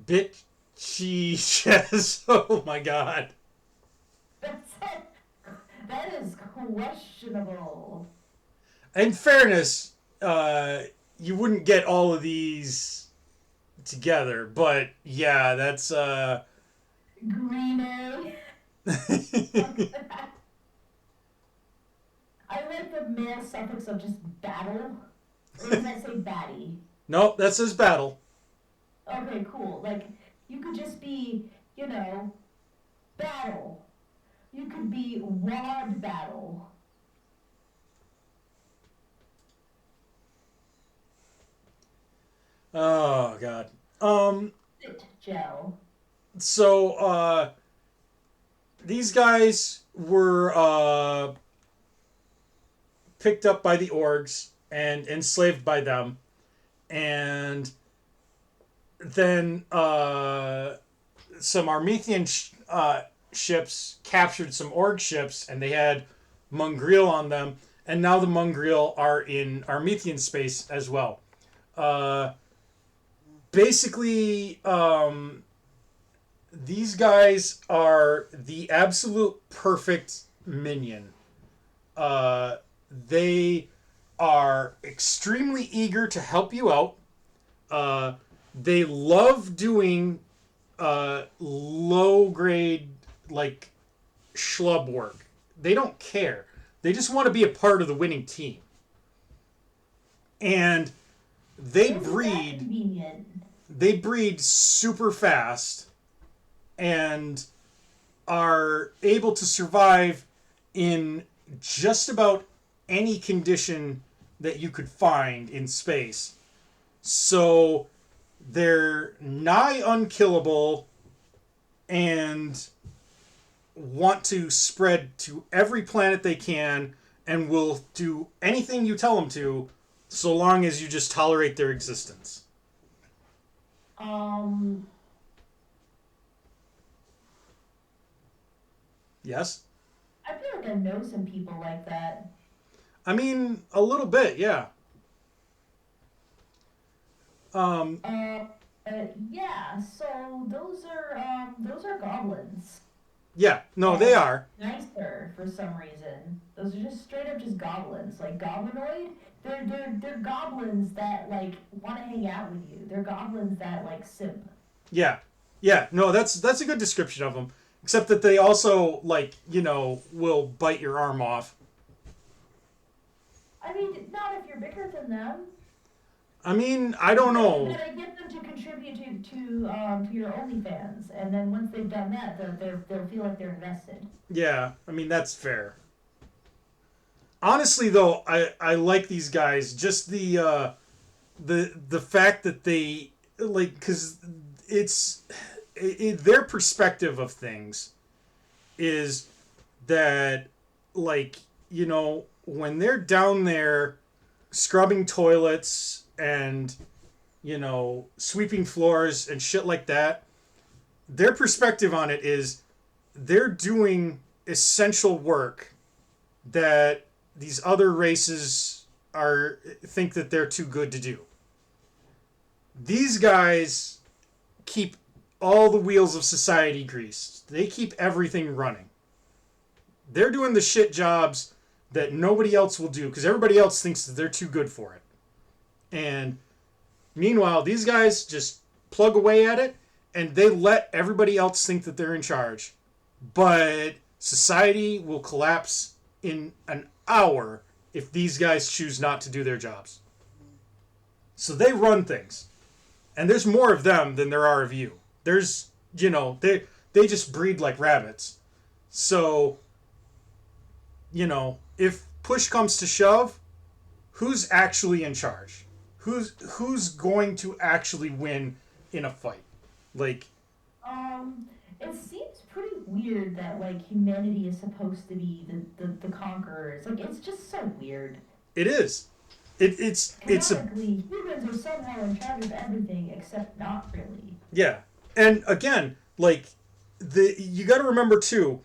Bitchy chess. Oh my god. That's that is questionable. In fairness, you wouldn't get all of these together, but yeah, that's Green A. I like the male suffix of just battle. Or does that say batty? Nope, that says battle. Okay, cool. Like, you could just be, battle. You could be wad battle. Oh god. Sit gel. So these guys were picked up by the orgs and enslaved by them, and then some Armethian ships captured some org ships, and they had Mungriel on them, and now the Mungriel are in Armethian space as well. Basically, these guys are the absolute perfect minion. They are extremely eager to help you out. They love doing low grade, like, schlub work. They don't care. They just want to be a part of the winning team. And they Isn't that breed. convenient? They breed super fast and are able to survive in just about any condition that you could find in space. So they're nigh unkillable and want to spread to every planet they can and will do anything you tell them to so long as you just tolerate their existence. Yes? I feel like I know some people like that. I mean, a little bit, yeah. Yeah. So those are goblins. Yeah, no, they are. Nicer for some reason. Those are just straight up just goblins. Like goblinoid, they're goblins that like want to hang out with you. They're goblins that like simp. Yeah, yeah. No, that's a good description of them. Except that they also like will bite your arm off. I mean, not if you're bigger than them. I mean, I don't You know. gotta get them to contribute to your OnlyFans, and then once they've done that, they'll feel like they're invested. Yeah, I mean that's fair. Honestly, though, I like these guys. Just the fact that they like because it's their perspective of things is that like when they're down there scrubbing toilets and sweeping floors and shit like that, their perspective on it is they're doing essential work that these other races are think that they're too good to do. These guys keep all the wheels of society greased. They keep everything running. They're doing the shit jobs that nobody else will do because everybody else thinks that they're too good for it. And meanwhile, these guys just plug away at it and they let everybody else think that they're in charge. But society will collapse in an hour if these guys choose not to do their jobs. So they run things. And there's more of them than there are of you. There's, they just breed like rabbits. So, if push comes to shove, who's actually in charge? Who's going to actually win in a fight? Like, It seems pretty weird that like humanity is supposed to be the conquerors. Like it's just so weird. it is. It's a Canonically, humans are somehow in charge of everything except not really. yeah. And again, like you got to remember too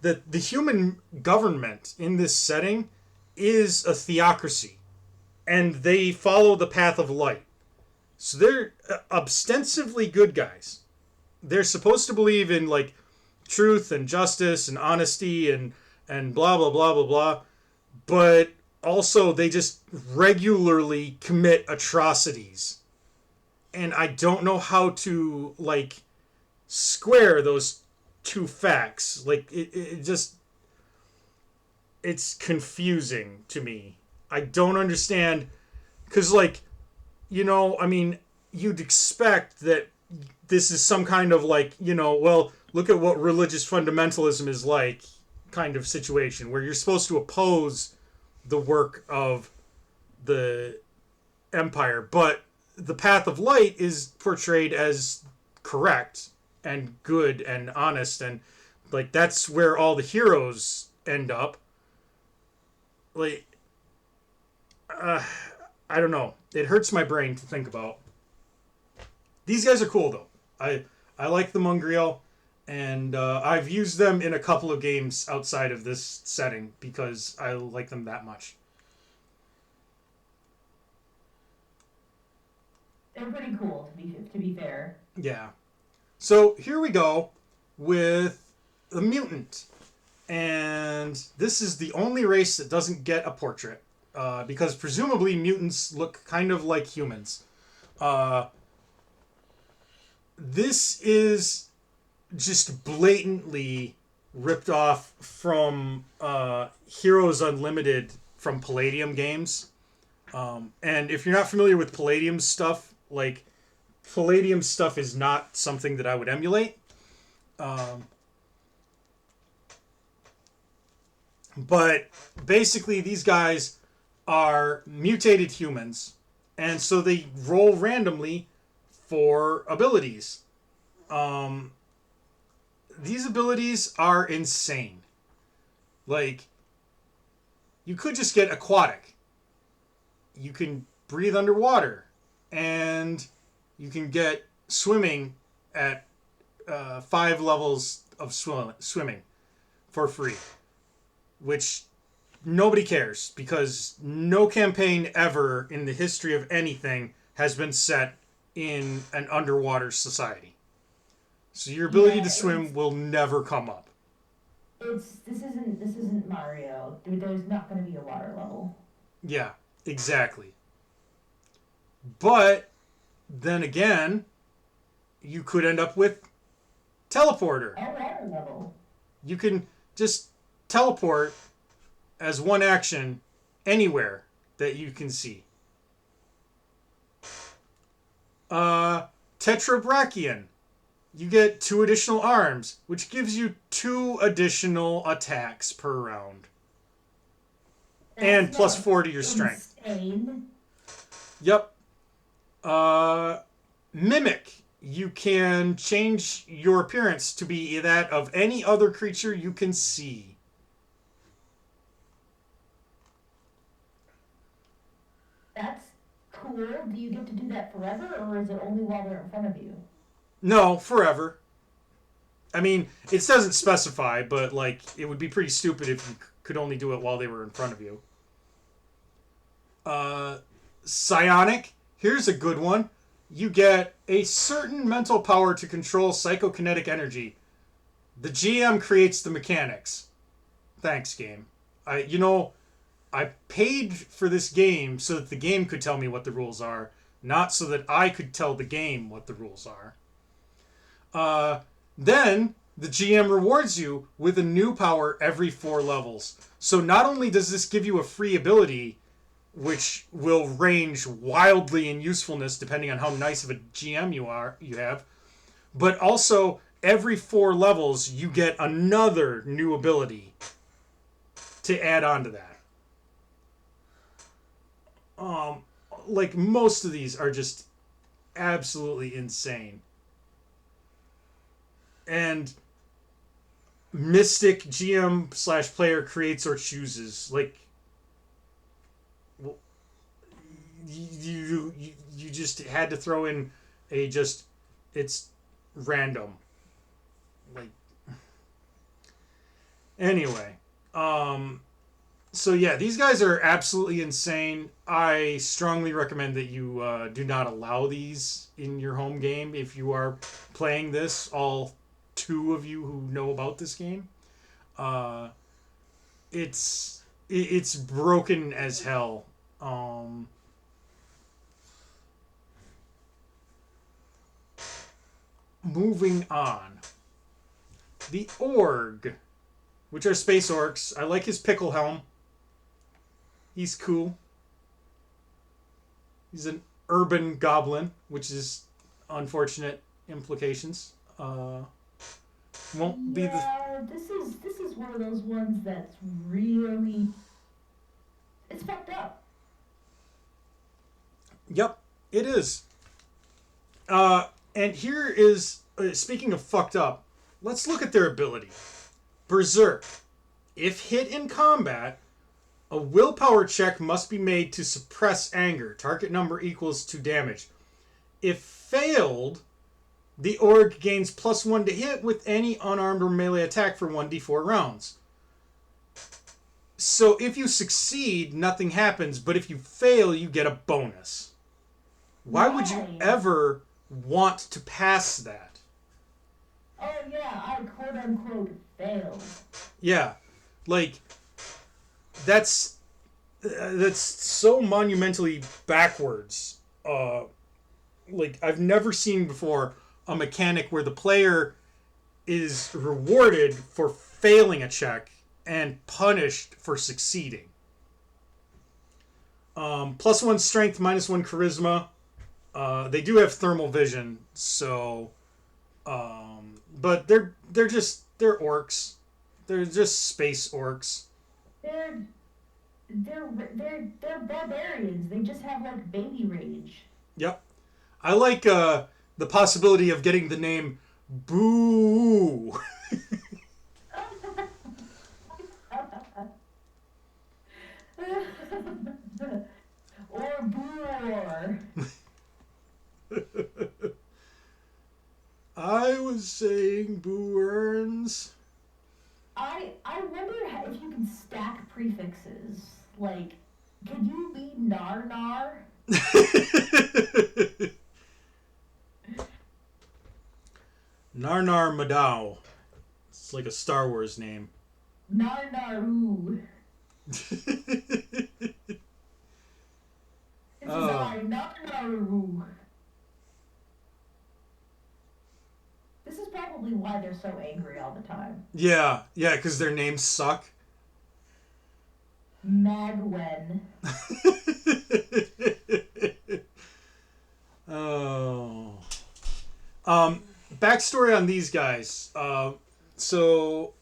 that the human government in this setting is a theocracy and they follow the path of light. So they're ostensibly good guys. They're supposed to believe in like truth and justice and honesty and blah blah blah blah blah, but also they just regularly commit atrocities. And I don't know how to like square those two facts. Like it just it's confusing to me. I don't understand cuz like I mean, you'd expect that this is some kind of like, well, look at what religious fundamentalism is like kind of situation where you're supposed to oppose the work of the empire, but the path of light is portrayed as correct and good and honest, and like that's where all the heroes end up. Like, I don't know. It hurts my brain to think about. These guys are cool though. I like the Mungriel, and I've used them in a couple of games outside of this setting because I like them that much. They're pretty cool to be fair. Yeah. So here we go with the mutant, and this is the only race that doesn't get a portrait because presumably mutants look kind of like humans. This is just blatantly ripped off from Heroes Unlimited from Palladium games. And if you're not familiar with Palladium stuff, like Palladium stuff is not something that I would emulate. But basically, these guys are mutated humans, and so they roll randomly for abilities. These abilities are insane. Like, you could just get aquatic. You can breathe underwater, and you can get swimming at 5 levels of swimming for free, which nobody cares because no campaign ever in the history of anything has been set in an underwater society. So your ability to swim will never come up. this isn't Mario. There's not going to be a water level. Yeah, exactly. But then again, you could end up with teleporter. A water level. You can just teleport as one action anywhere that you can see. Tetrabrachian. You get 2 additional arms, which gives you 2 additional attacks per round. And That's plus not 4 to your strength. insane. Yep. Mimic. You can change your appearance to be that of any other creature you can see. That's cool. Do you get to do that forever, or is it only while they're in front of you? No, forever. I mean, it doesn't specify, but like it would be pretty stupid if you could only do it while they were in front of you. Psionic. Here's a good one. You get a certain mental power to control psychokinetic energy. The GM creates the mechanics. Thanks, game. I paid for this game so that the game could tell me what the rules are, not so that I could tell the game what the rules are. Then the GM rewards you with a new power every 4 levels. So not only does this give you a free ability, which will range wildly in usefulness depending on how nice of a GM you have, but also every 4 levels you get another new ability to add on to that. Like most of these are just absolutely insane. And Mystic GM/player creates or chooses. Like, you just had to throw in it's random. Like, anyway, so yeah, these guys are absolutely insane. I strongly recommend that you do not allow these in your home game if you are playing this. All 2 of you who know about this game, it's broken as hell. Moving on, the Org, which are space orcs. I like his pickle helm. He's cool. He's an urban goblin, which is unfortunate implications. Won't be the. Yeah, this is one of those ones that's really it's fucked up. Yep, it is. And here is speaking of fucked up. Let's look at their ability. Berserk. If hit in combat, a willpower check must be made to suppress anger. Target number equals 2 damage. If failed, the orc gains +1 to hit with any unarmed or melee attack for 1d4 rounds. So if you succeed, nothing happens, but if you fail, you get a bonus. Why would you ever want to pass that? Oh yeah, I quote unquote failed. Yeah, like that's so monumentally backwards. Like I've never seen before a mechanic where the player is rewarded for failing a check and punished for succeeding. +1 strength, -1 charisma. They do have thermal vision, so but they're orcs. They're just space orcs. They're barbarians. They just have like baby rage. Yep. I like the possibility of getting the name Boo. Or Boor. I was saying Boo earns. I wonder if you can stack prefixes. Like, can you be Nar? Narnar Madao. It's like a Star Wars name. Narnaru. This is Oh, I, Narnaru. This is probably why they're so angry all the time. yeah, yeah, because their names suck. Magwen. Oh. Backstory on these guys. So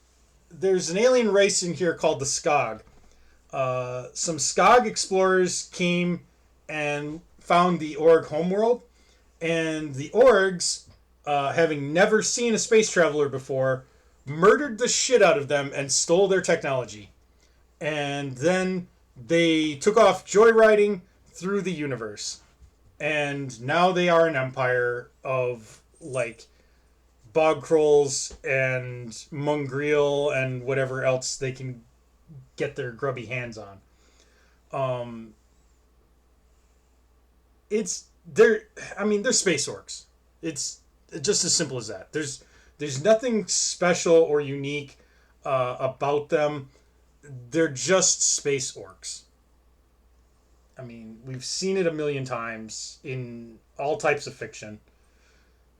there's an alien race in here called the Skog. Some Skog explorers came and found the Org homeworld, and the Orgs, having never seen a space traveler before, murdered the shit out of them and stole their technology. And then they took off joyriding through the universe. And now they are an empire of, like, bog crolls and mongrel and whatever else they can get their grubby hands on. Um, it's they're I mean they're space orcs. It's just as simple as that. There's nothing special or unique about them. They're just space orcs. I mean, we've seen it a million times in all types of fiction.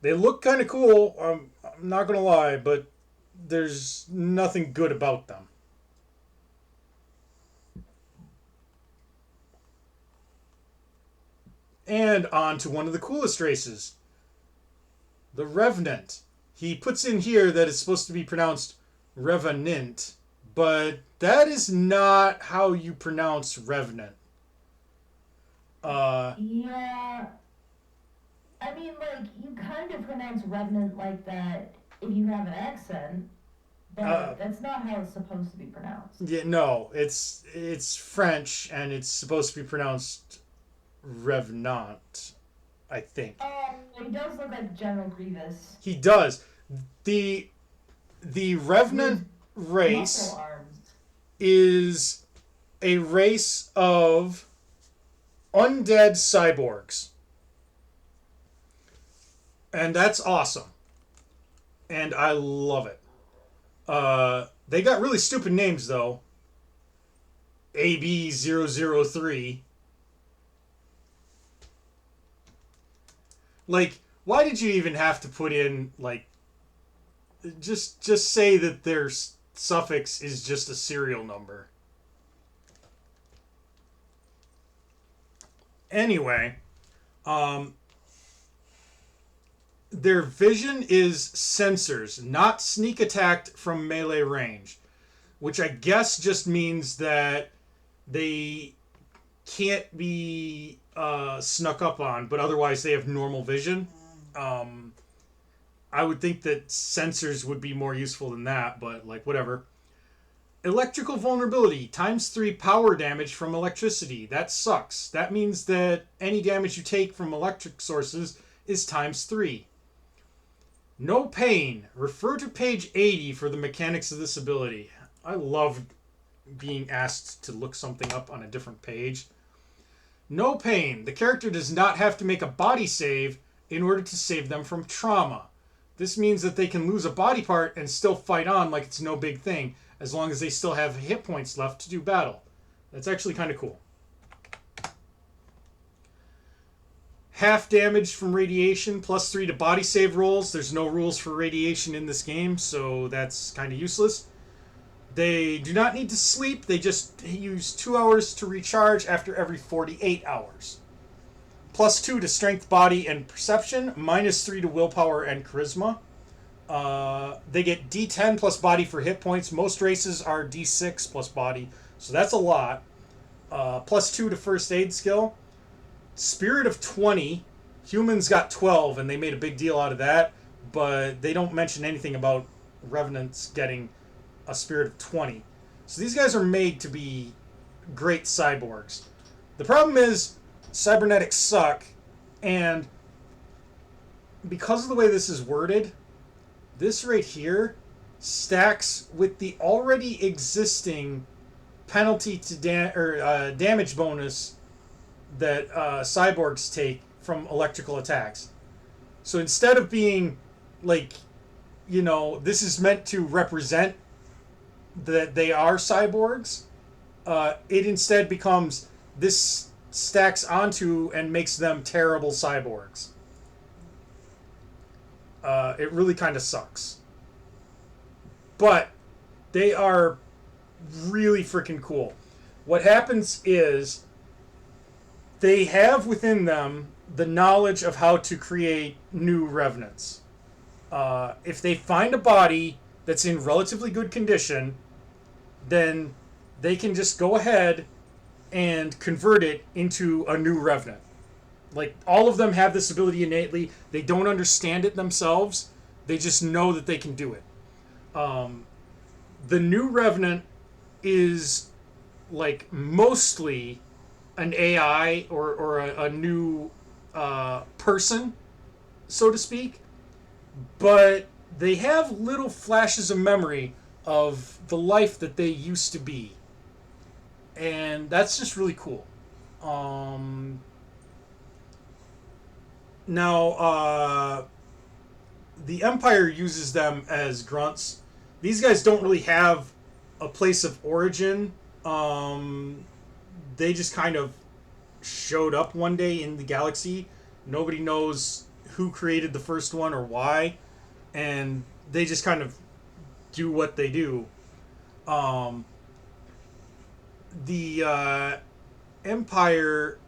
They look kind of cool. I'm not gonna lie, but there's nothing good about them. And on to one of the coolest races, the Revenant. He puts in here that it's supposed to be pronounced Revenant, but that is not how you pronounce Revenant. Uh, Yeah, I mean, like, you kind of pronounce revenant like that if you have an accent, uh, but that's not how it's supposed to be pronounced. yeah, no, it's French and it's supposed to be pronounced Revenant, I think. He does look like General Grievous He does. The the with Revenant muscle race arms. is a race of undead cyborgs. And that's awesome. And I love it. They got really stupid names, though. AB003. Like, why did you even have to put in, like, just say that their suffix is just a serial number? Anyway, um, their vision is sensors, not sneak attacked from melee range, which I guess just means that they can't be snuck up on, but otherwise they have normal vision. Um, I would think that sensors would be more useful than that, but like whatever. Electrical vulnerability times 3 power damage from electricity. That sucks. That means that any damage you take from electric sources is times 3. No pain. Refer to page 80 for the mechanics of this ability. I love being asked to look something up on a different page. No pain. The character does not have to make a body save in order to save them from trauma. This means that they can lose a body part and still fight on like it's no big thing, as long as they still have hit points left to do battle. That's actually kind of cool. Half damage from radiation, plus 3 to body save rolls. There's no rules for radiation in this game, so that's kind of useless. They do not need to sleep. They just use 2 hours to recharge after every 48 hours. Plus 2 to strength, body, and perception. Minus 3 to willpower and charisma. They get D10 plus body for hit points. Most races are D6 plus body, so that's a lot. Plus 2 to first aid skill. Spirit of 20. Humans got 12, and they made a big deal out of that, but they don't mention anything about Revenants getting a Spirit of 20. So these guys are made to be great cyborgs. The problem is, cybernetics suck, and because of the way this is worded, this right here stacks with the already existing penalty to damage bonus that cyborgs take from electrical attacks. So instead of being like, this is meant to represent that they are cyborgs, it instead becomes this stacks onto and makes them terrible cyborgs. It really kind of sucks. But they are really freaking cool. What happens is they have within them the knowledge of how to create new revenants. If they find a body that's in relatively good condition, then they can just go ahead and convert it into a new revenant. Like, all of them have this ability innately. They don't understand it themselves. They just know that they can do it. The new revenant is like mostly an AI or a new person, so to speak, but they have little flashes of memory of the life that they used to be, and that's just really cool. Um, now, the Empire uses them as grunts. These guys don't really have a place of origin. They just kind of showed up one day in the galaxy. Nobody knows who created the first one or why, and they just kind of do what they do. Um, the Empire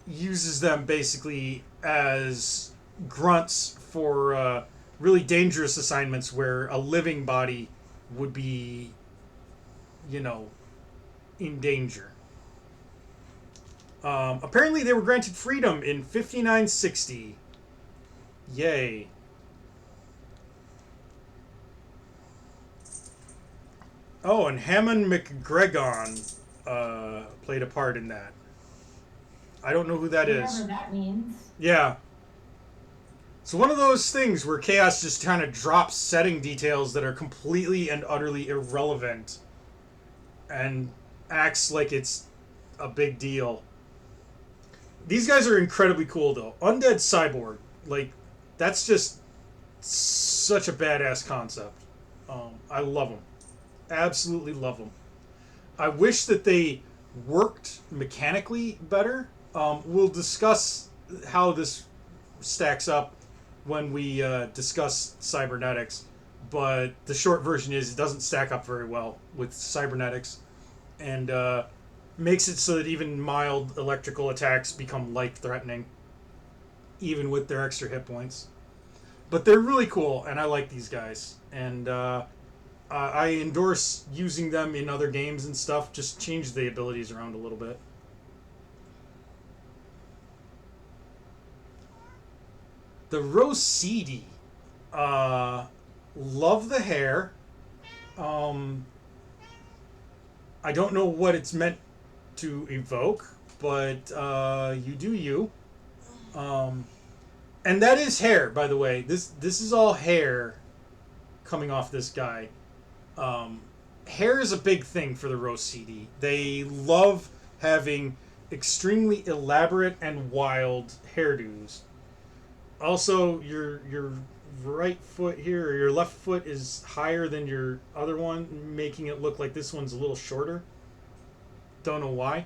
uses them basically as grunts for really dangerous assignments where a living body would be, you know, in danger. Apparently, they were granted freedom in 5960. Yay. Oh, and Hammond McGregor played a part in that. I don't know who that Whatever is. that means. Yeah. It's one of those things where Chaos just kind of drops setting details that are completely and utterly irrelevant and acts like it's a big deal. These guys are incredibly cool, though. Undead Cyborg. Like, that's just such a badass concept. I love them. Absolutely love them. I wish that they worked mechanically better. We'll discuss how this stacks up when we discuss cybernetics, but the short version is it doesn't stack up very well with cybernetics, and makes it so that even mild electrical attacks become life-threatening, even with their extra hit points. But they're really cool, and I like these guys, and I endorse using them in other games and stuff. Just change the abilities around a little bit. The Rosidi. Love the hair. Um, I don't know what it's meant to evoke, but you do you. Um, and that is hair, by the way. This is all hair coming off this guy. Um, Hair is a big thing for the Rosidi. They love having extremely elaborate and wild hairdos. Also, your right foot here, or your left foot, is higher than your other one, making it look like this one's a little shorter. Don't know why.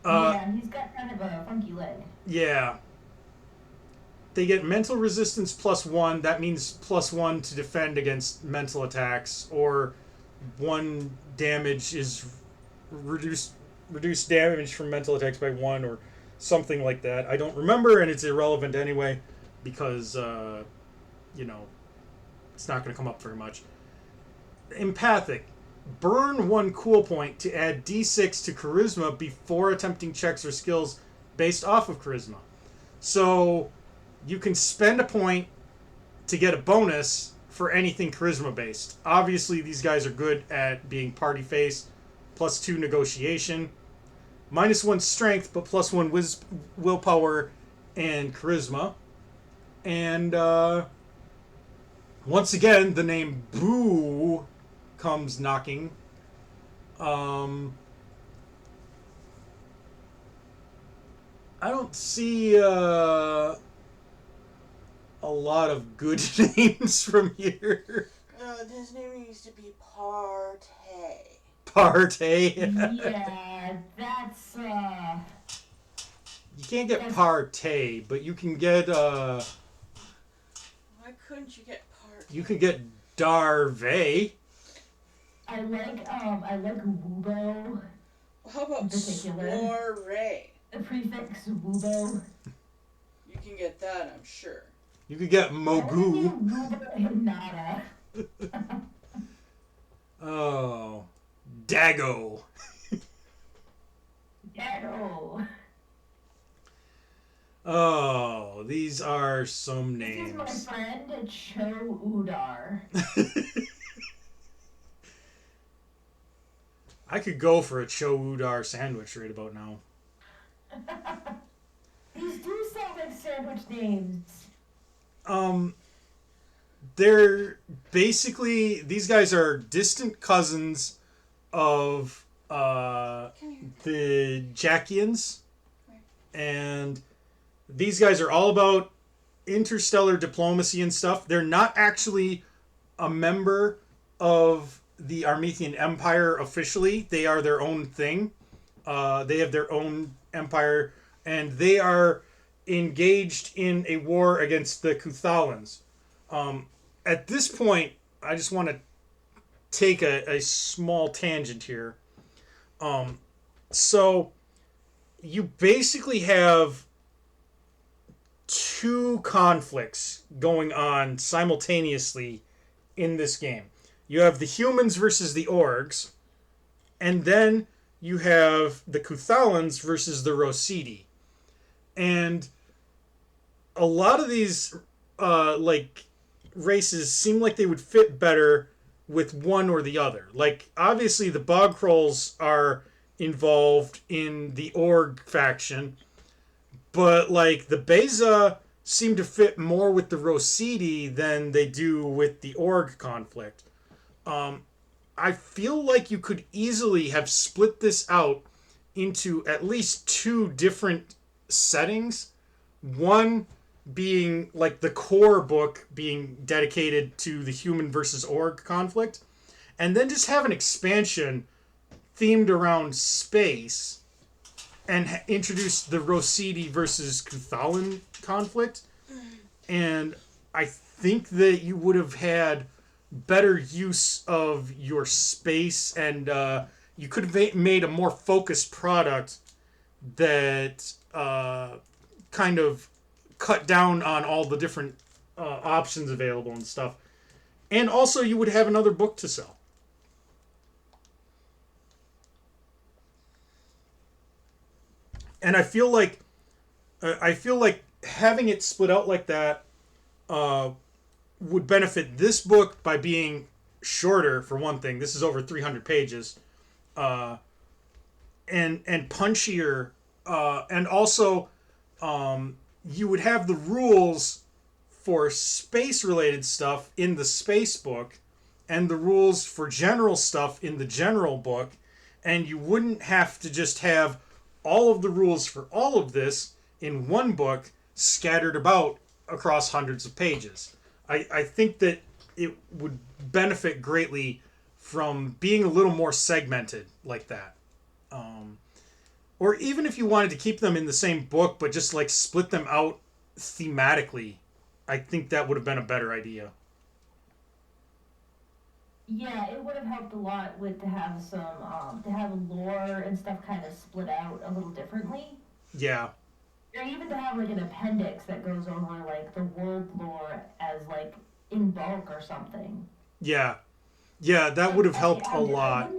Yeah, he's got kind of a funky leg. Yeah. They get mental resistance +1. That means +1 to defend against mental attacks, or one damage is reduced damage from mental attacks by 1, or something like that. I don't remember, and it's irrelevant anyway, because you know, it's not going to come up very much. Empathic. Burn 1 cool point to add d6 to charisma before attempting checks or skills based off of charisma. So you can spend a point to get a bonus for anything charisma based. Obviously, these guys are good at being party face, +2 negotiation, -1 strength, but +1 willpower and charisma. And once again, the name Boo comes knocking. I don't see a lot of good names from here. his name needs to be Partey. Partey. Yeah, that's You can't get Partey, but you can get Why couldn't you get Partey? you can get Darvey. I like Wubo. How about Soiree? The prefix Wubo. You can get that, I'm sure. You could get Mogu. Wubo Hinata. Oh, Dago. Dago. Oh, these are some This is my names. friend Cho Udar. I could go for a Cho Udar sandwich right about now. These do sound like sandwich names. They're basically, these guys are distant cousins of the Jackians, and these guys are all about interstellar diplomacy and stuff. They're not actually a member of the Armethian Empire officially. They are their own thing. They have their own empire, and they are engaged in a war against the Kuthalans. At this point, I just want to take a small tangent here. So, you basically have two conflicts going on simultaneously in this game. You have the humans versus the orgs, and then you have the Kuthalans versus the Rosidi. And a lot of these races seem like they would fit better with one or the other. Like, obviously the Bogkrolls are involved in the Org faction, but like the Beza seem to fit more with the Rosidi than they do with the Org conflict. I feel like you could easily have split this out into at least two different settings. One being like the core book being dedicated to the human versus Org conflict, and then just have an expansion themed around space and introduce the Rosidi versus Kuthalan conflict. And I think that you would have had better use of your space, and you could have made a more focused product that kind of cut down on all the different options available and stuff. And also, you would have another book to sell. And I feel like having it split out like that would benefit this book by being shorter, for one thing. This is over 300 pages, and punchier, and also you would have the rules for space-related stuff in the space book, and the rules for general stuff in the general book, and you wouldn't have to just have all of the rules for all of this in one book scattered about across hundreds of pages. I think that it would benefit greatly from being a little more segmented like that. Or even if you wanted to keep them in the same book, but just like split them out thematically, I think that would have been a better idea. Yeah, it would have helped a lot with to have some to have lore and stuff kind of split out a little differently. Yeah. Or even to have like an appendix that goes over like the world lore as like in bulk or something. Yeah. Yeah, that would have helped a lot.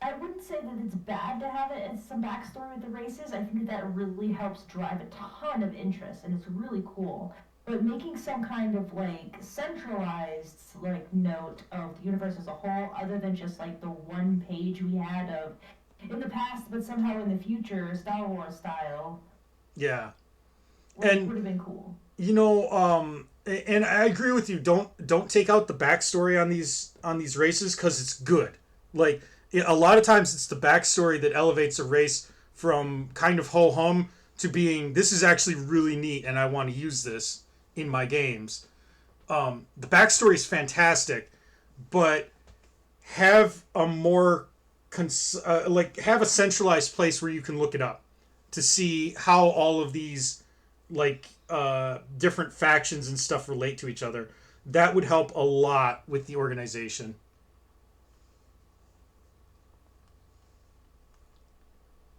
I wouldn't say that it's bad to have it as some backstory with the races. I think that really helps drive a ton of interest, and it's really cool. But making some kind of like centralized like note of the universe as a whole, other than just like the one page we had of in the past, but somehow in the future, Star Wars style. Yeah. Would And have been cool. You know, and I agree with you. Don't take out the backstory on these races, because it's good. Like, a lot of times it's the backstory that elevates a race from kind of ho hum to being, this is actually really neat and I want to use this in my games. The backstory is fantastic, but have a more have a centralized place where you can look it up to see how all of these different factions and stuff relate to each other. That would help a lot with the organization.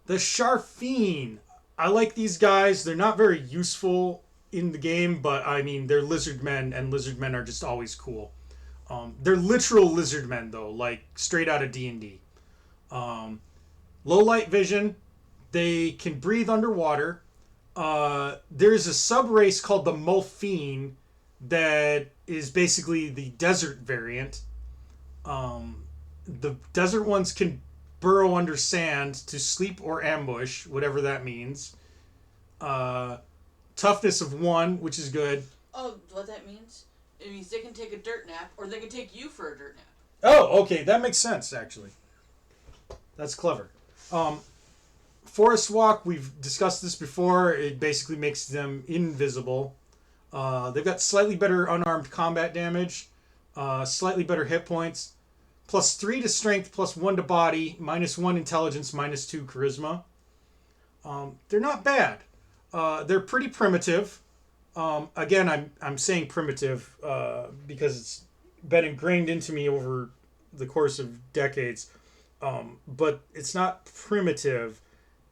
The Sharfeen. I like these guys. They're not very useful in the game, but I mean, they're lizard men, and lizard men are just always cool. They're literal lizard men, though, like straight out of D&D. Low light vision. They can breathe underwater. There's a sub-race called the Mulfeen that is basically the desert variant. The desert ones can burrow under sand to sleep or ambush, whatever that means. Toughness of 1, which is good. Oh, what that means? It means they can take a dirt nap, or they can take you for a dirt nap. Oh, okay, that makes sense, actually. That's clever. Forest Walk, we've discussed this before. It basically makes them invisible. They've got slightly better unarmed combat damage, slightly better hit points, +3 to strength, +1 to body, -1 intelligence, -2 charisma. They're not bad. They're pretty primitive. Again, I'm saying primitive because it's been ingrained into me over the course of decades. But it's not primitive.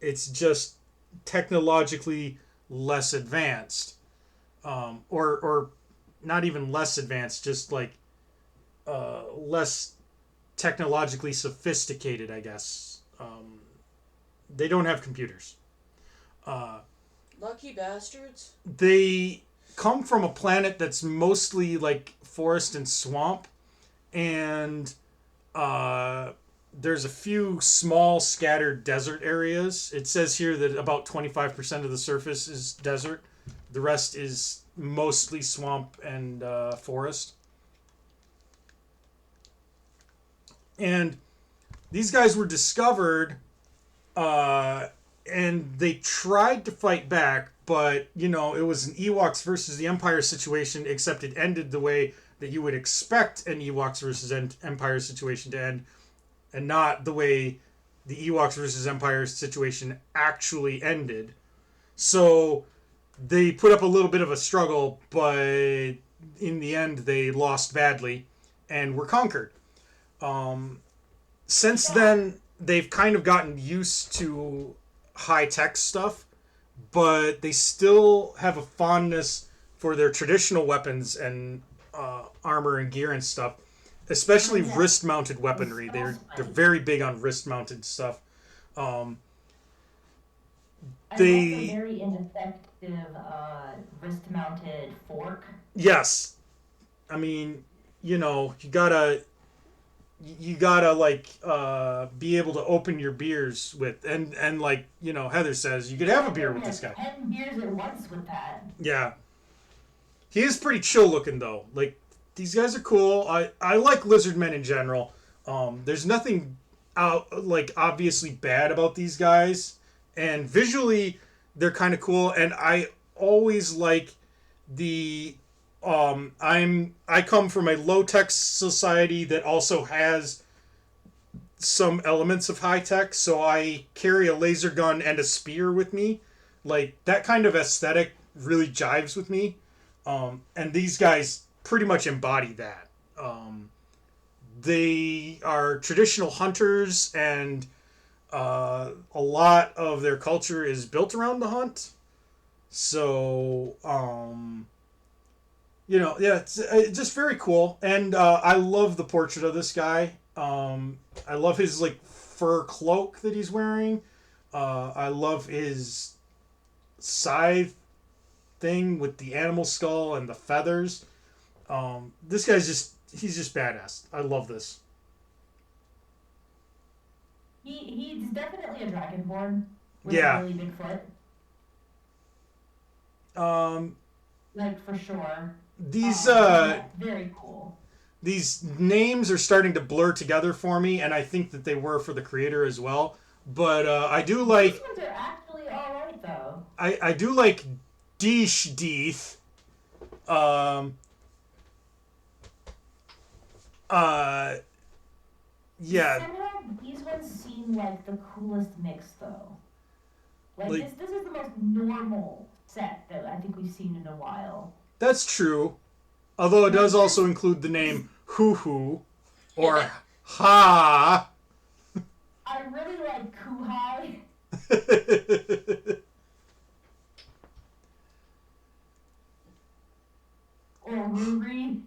It's just technologically less advanced. Or not even less advanced, just less technologically sophisticated, I guess. They don't have computers. Lucky bastards. They come from a planet that's mostly like forest and swamp, and there's a few small scattered desert areas. It says here that about 25% of the surface is desert. The rest is mostly swamp and forest. And these guys were discovered, and they tried to fight back, but, it was an Ewoks versus the Empire situation, except it ended the way that you would expect an Ewoks versus Empire situation to end, and not the way the Ewoks versus Empire situation actually ended. So they put up a little bit of a struggle, but in the end they lost badly and were conquered. Since then, they've kind of gotten used to high-tech stuff, but they still have a fondness for their traditional weapons and armor and gear and stuff, especially wrist-mounted weaponry. They're very big on wrist-mounted stuff. I love the very ineffective wrist-mounted fork. Yes. I mean, you gotta be able to open your beers with, and Heather says, you could have a beer with this guy. 10 beers at once with that. Yeah. He is pretty chill looking, though. Like, these guys are cool. I like lizard men in general. There's nothing obviously bad about these guys, and visually they're kind of cool. And I always like the I come from a low tech society that also has some elements of high tech, so I carry a laser gun and a spear with me. Like, that kind of aesthetic really jives with me. And these guys pretty much embody that. They are traditional hunters, and a lot of their culture is built around the hunt. So, it's just very cool. And I love the portrait of this guy. I love his fur cloak that he's wearing. I love his scythe thing with the animal skull and the feathers. This guy's he's just badass. I love this. He's definitely a dragonborn with Yeah. a really big foot. For sure. These very cool. These names are starting to blur together for me, and I think that they were for the creator as well. But I do like. These ones are actually alright though. I do like Deesh Deeth. Uh, yeah, Somehow these ones seem like the coolest mix though. Like, like this is the most normal set that I think we've seen in a while. that's true. Although it Like does also this, include the name Hoo Hoo or Yeah. Ha. I really like Kuhai. Or Ruri.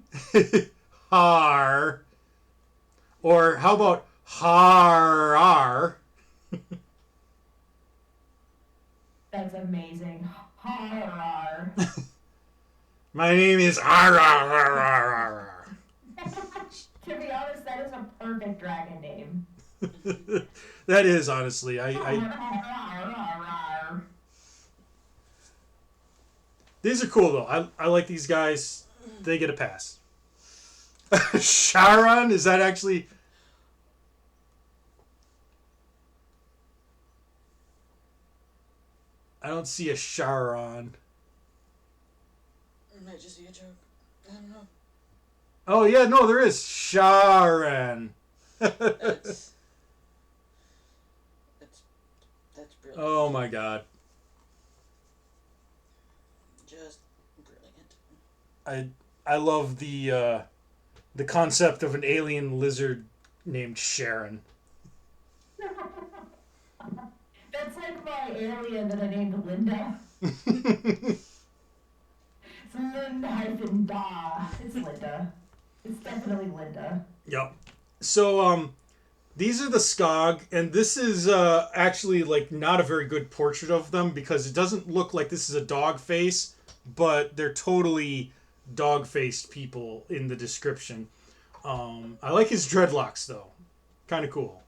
Har. Or how about Har? That's amazing. Har. My name is Har. To be honest, that is a perfect dragon name. That is honestly, these are cool though. I like these guys. They get a pass. Sharon, is that actually? I don't see a Sharon. It might just be a joke. I don't know. Oh yeah, no, there is Sharon. That's that's brilliant. Oh my god. Just brilliant. I love the concept of an alien lizard named Sharon. That's like my alien that I named Linda. It's Linda-Da. It's Linda. It's definitely Linda. Yep. So these are the Skog, and this is actually like not a very good portrait of them because it doesn't look like this is a dog face, but they're totally dog-faced people in the description. I like his dreadlocks though, kind of cool.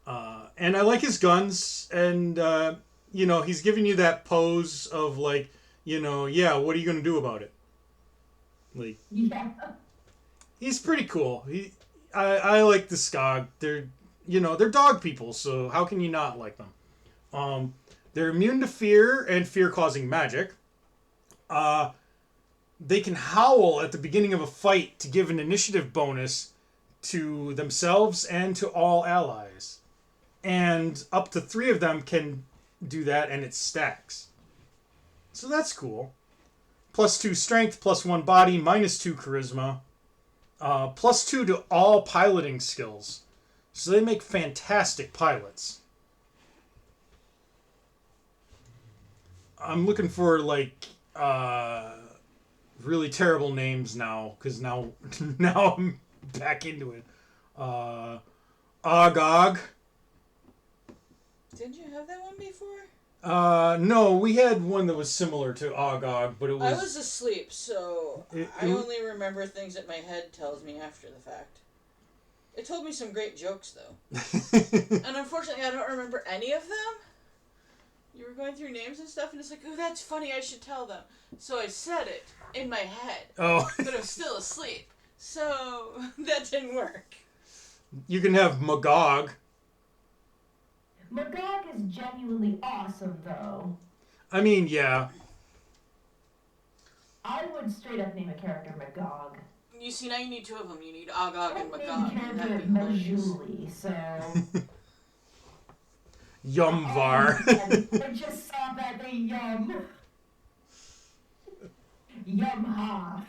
And I like his guns, and he's giving you that pose of like, yeah, what are you gonna do about it? Like, Yeah. he's pretty cool. I like the Skog. They're dog people, so how can you not like them? They're immune to fear and fear-causing magic. They can howl at the beginning of a fight to give an initiative bonus to themselves and to all allies. And up to 3 of them can do that, and it stacks. So that's cool. +2 strength, +1 body, -2 charisma. +2 to all piloting skills. So they make fantastic pilots. I'm looking for like really terrible names now because now I'm back into it. Agog. Didn't you have that one before? No, we had one that was similar to Agog, but it I was. was asleep, so I only remember things that my head tells me after the fact. It told me some great jokes, though. And unfortunately, I don't remember any of them. You were going through names and stuff, and it's like, oh, that's funny, I should tell them. So I said it in my head, Oh, but I'm still asleep. So that didn't work. you can have Magog. Magog is genuinely awesome, though. I mean, yeah. I would straight up name a character Magog. You see, now you need 2 of them. You need Agog and I'd name Magog. a And character that'd be hilarious. Majuli, so... Yumvar. I just saw that, they yum. Yum-ha.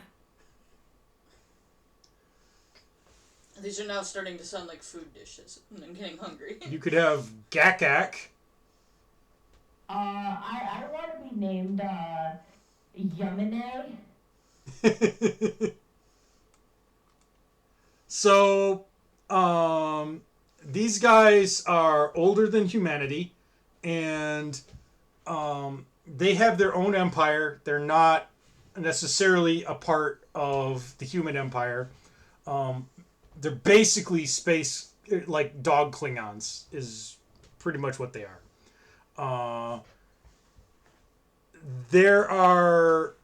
These are now starting to sound like food dishes, and I'm getting hungry. You could have Gakak. I want to be named, Yumine. So, these guys are older than humanity, and they have their own empire. They're not necessarily a part of the human empire. They're basically space, like dog Klingons, is pretty much what they are. There are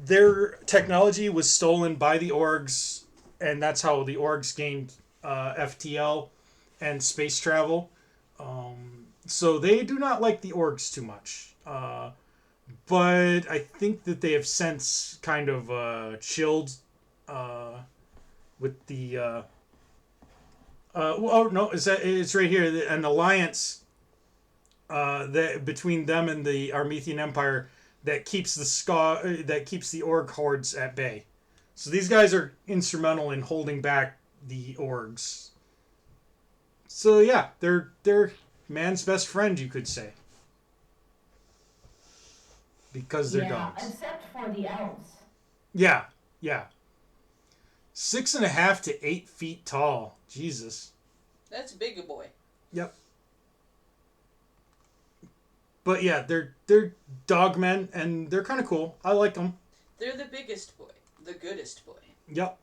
their technology was stolen by the Orgs, and that's how the Orgs gained FTL and space travel. So they do not like the Orgs too much. But I think that they have since kind of chilled with the oh no, it's right here, an alliance that between them and the Armethian Empire that keeps the Org hordes at bay. So these guys are instrumental in holding back the Orgs. So yeah, they're man's best friend, you could say, because they're dogs. Except for the elves. Yeah, yeah. 6.5 to 8 feet tall. Jesus. That's a big boy. Yep. But yeah, they're dogmen, and they're kind of cool. I like them. They're the biggest boy, the goodest boy. Yep.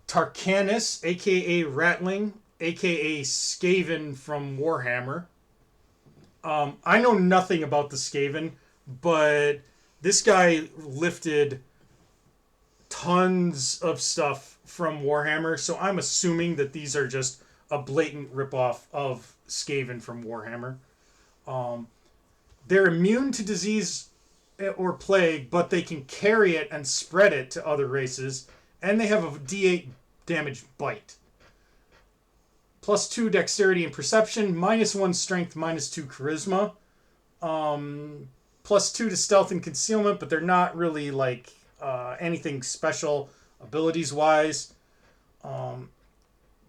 Tarkanis, aka Ratling, aka Skaven from Warhammer. I know nothing about the Skaven, but this guy lifted tons of stuff from Warhammer, so I'm assuming that these are just a blatant ripoff of Skaven from Warhammer. They're immune to disease or plague, but they can carry it and spread it to other races, and they have a D8 damage bite. +2 dexterity and perception, -1 strength, -2 charisma. +2 to stealth and concealment, but they're not really like anything special abilities wise.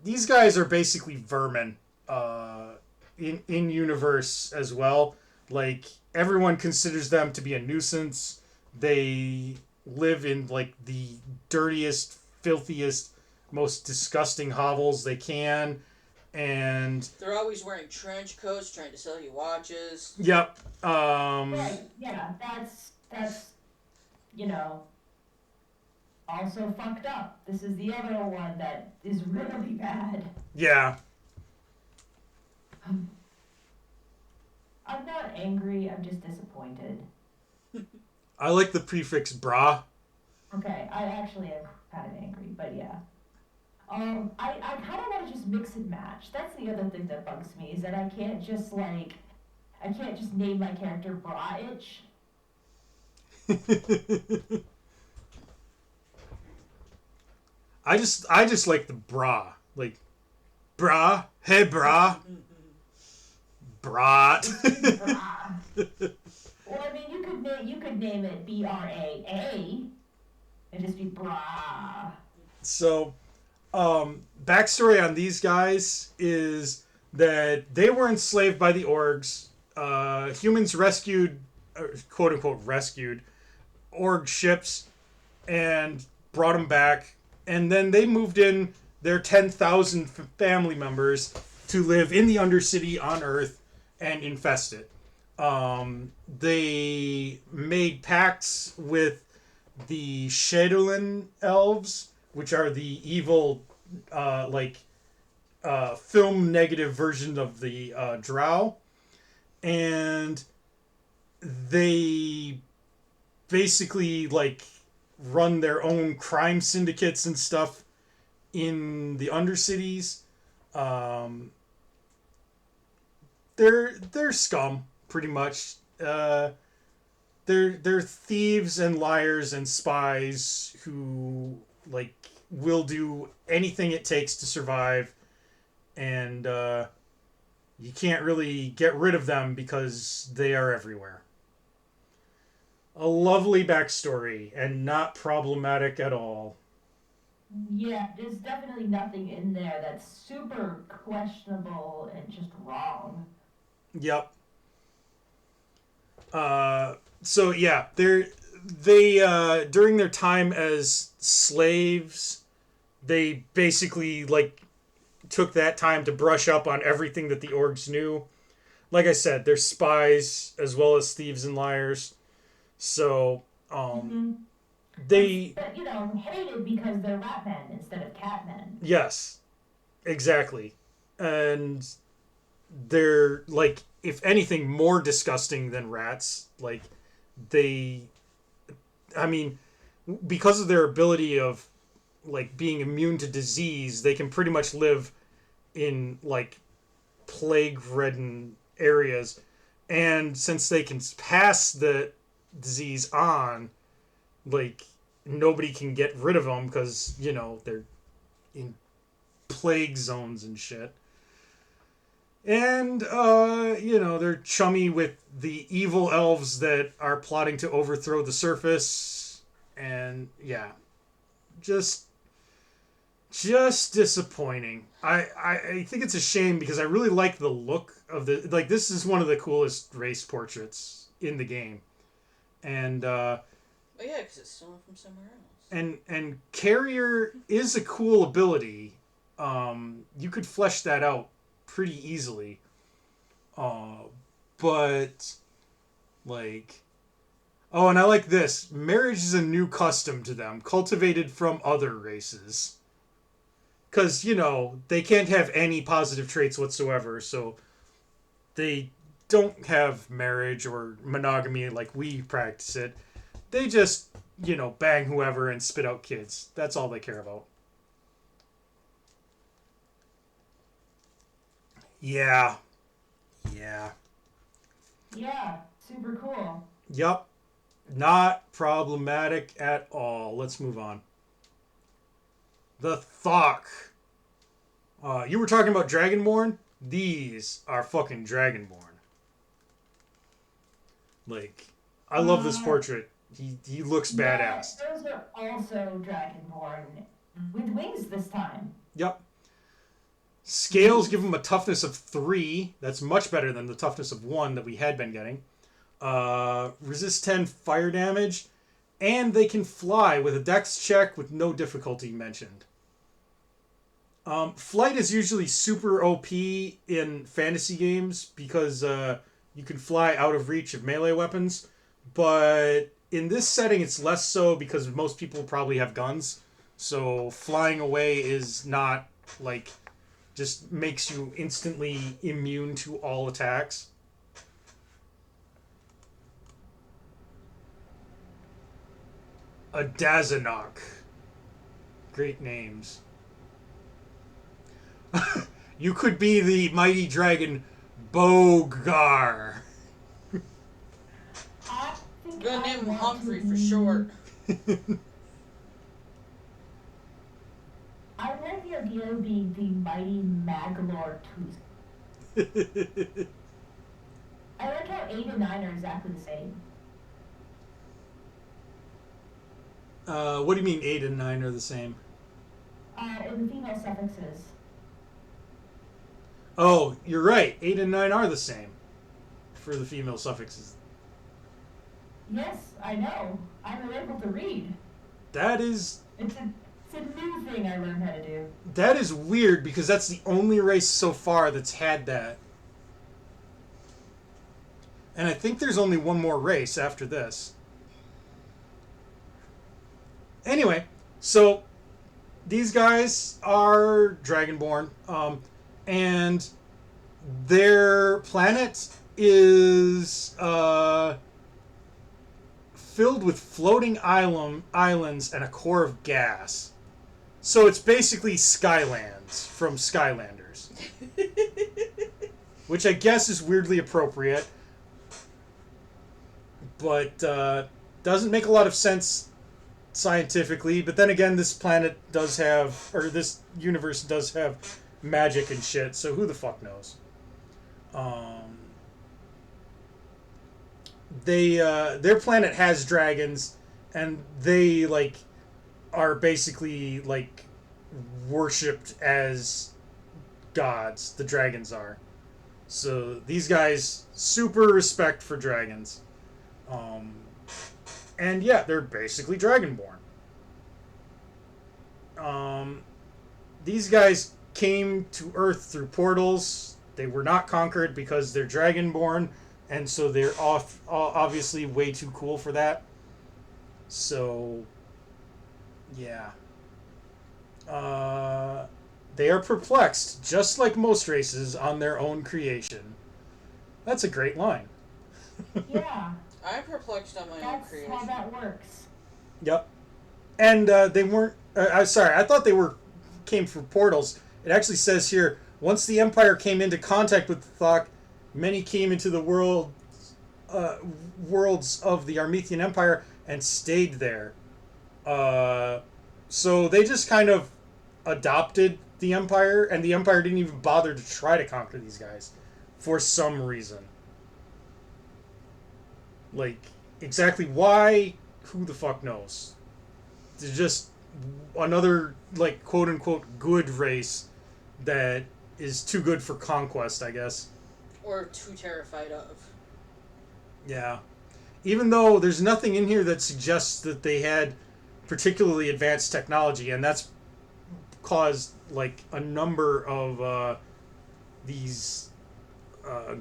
These guys are basically vermin in universe as well. Like, everyone considers them to be a nuisance. They live in like the dirtiest, filthiest, most disgusting hovels they can, and they're always wearing trench coats, trying to sell you watches. Yep. Right. Yeah. That's also fucked up. This is the other one that is really bad. Yeah. I'm not angry. I'm just disappointed. I like the prefix bra. Okay, I actually am kind of angry, but yeah. I kind of want to just mix and match. That's the other thing that bugs me, is that I can't just name my character Bra Itch. I just like the bra. Like, bra, hey bra. Brat. Bra. Well, I mean, you could name it BRAA and just be Bra. So, backstory on these guys is that they were enslaved by the Orgs. Humans rescued, quote unquote, rescued Org ships and brought them back. And then they moved in their 10,000 family members to live in the Undercity on Earth and infest it. They made pacts with the Shadowland elves, which are the evil, film negative version of the Drow. And they basically, run their own crime syndicates and stuff in the Undercities. They're scum, pretty much. They're thieves and liars and spies who will do anything it takes to survive, and you can't really get rid of them because they are everywhere. A lovely backstory and not problematic at all. Yeah, there's definitely nothing in there that's super questionable and just wrong. Yep. So yeah, they during their time as slaves, they basically took that time to brush up on everything that the Orgs knew. Like I said, they're spies as well as thieves and liars. So they But hated because they're rat men instead of cat men. Yes, exactly. And they're if anything, more disgusting than rats. Because of their ability of being immune to disease, they can pretty much live in plague-ridden areas, and since they can pass the disease on, nobody can get rid of them because, you know, they're in plague zones and shit. And, you know, they're chummy with the evil elves that are plotting to overthrow the surface. And, just disappointing. I think it's a shame because I really like the look of the... Like, this is one of the coolest race portraits in the game. And, Oh, yeah, because it's stolen from somewhere else. And Carrier is a cool ability. You could flesh that out pretty easily. But, like... Oh, and I like this. Marriage is a new custom to them, cultivated from other races. Because, you know, they can't have any positive traits whatsoever, so they don't have marriage or monogamy like we practice it. They just, you know, bang whoever and spit out kids. That's all they care about. Yeah. Yeah, super cool. Yup. Not problematic at all. Let's move on. The Thok. You were talking about Dragonborn? These are fucking Dragonborn. Like, I love this portrait. He looks badass. Those are also Dragonborn with wings this time. Yep. Scales give them a toughness of 3. That's much better than the toughness of 1 that we had been getting. Resist 10 fire damage. And they can fly with a dex check with no difficulty mentioned. Flight is usually super OP in fantasy games because you can fly out of reach of melee weapons. But in this setting, it's less so because most people probably have guns. So flying away is not, like, just makes you instantly immune to all attacks. A Dazanok. Great names. You could be the mighty dragon Bogar. I'm gonna name him Humphrey for short. I like the idea of being the mighty Maglor Tooth. I like how 8 and 9 are exactly the same. What do you mean 8 and 9 are the same? In the female suffixes. Oh, you're right. 8 and 9 are the same for the female suffixes. Yes, I know. I'm able to read. That is... It's a new thing I learned how to do. That is weird because that's the only race so far that's had that. And I think there's only one more race after this. Anyway, so these guys are Dragonborn, and their planet is filled with floating islands and a core of gas. So it's basically Skylands from Skylanders. Which I guess is weirdly appropriate. But doesn't make a lot of sense scientifically. But then again, this planet does have, or this universe does have magic and shit. So who the fuck knows? Their planet has dragons, and they like are basically like worshipped as gods. The dragons are. So these guys super respect for dragons. And yeah, they're basically Dragonborn. These guys came to Earth through portals. They were not conquered because they're Dragonborn, and so they're obviously way too cool for that. So, yeah. They are perplexed, just like most races, on their own creation. That's a great line. Yeah. I'm perplexed on my own creation. That's how that works. Yep. And they weren't... sorry, I thought they came from portals. It actually says here, once the Empire came into contact with the Thok, many came into the worlds of the Armethian Empire and stayed there. So they just kind of adopted the Empire, and the Empire didn't even bother to try to conquer these guys for some reason. Like, exactly why, who the fuck knows? They're just another, like, quote unquote good race that is too good for conquest, I guess. Or too terrified of. Yeah. Even though there's nothing in here that suggests that they had particularly advanced technology, and that's caused, like, a number of these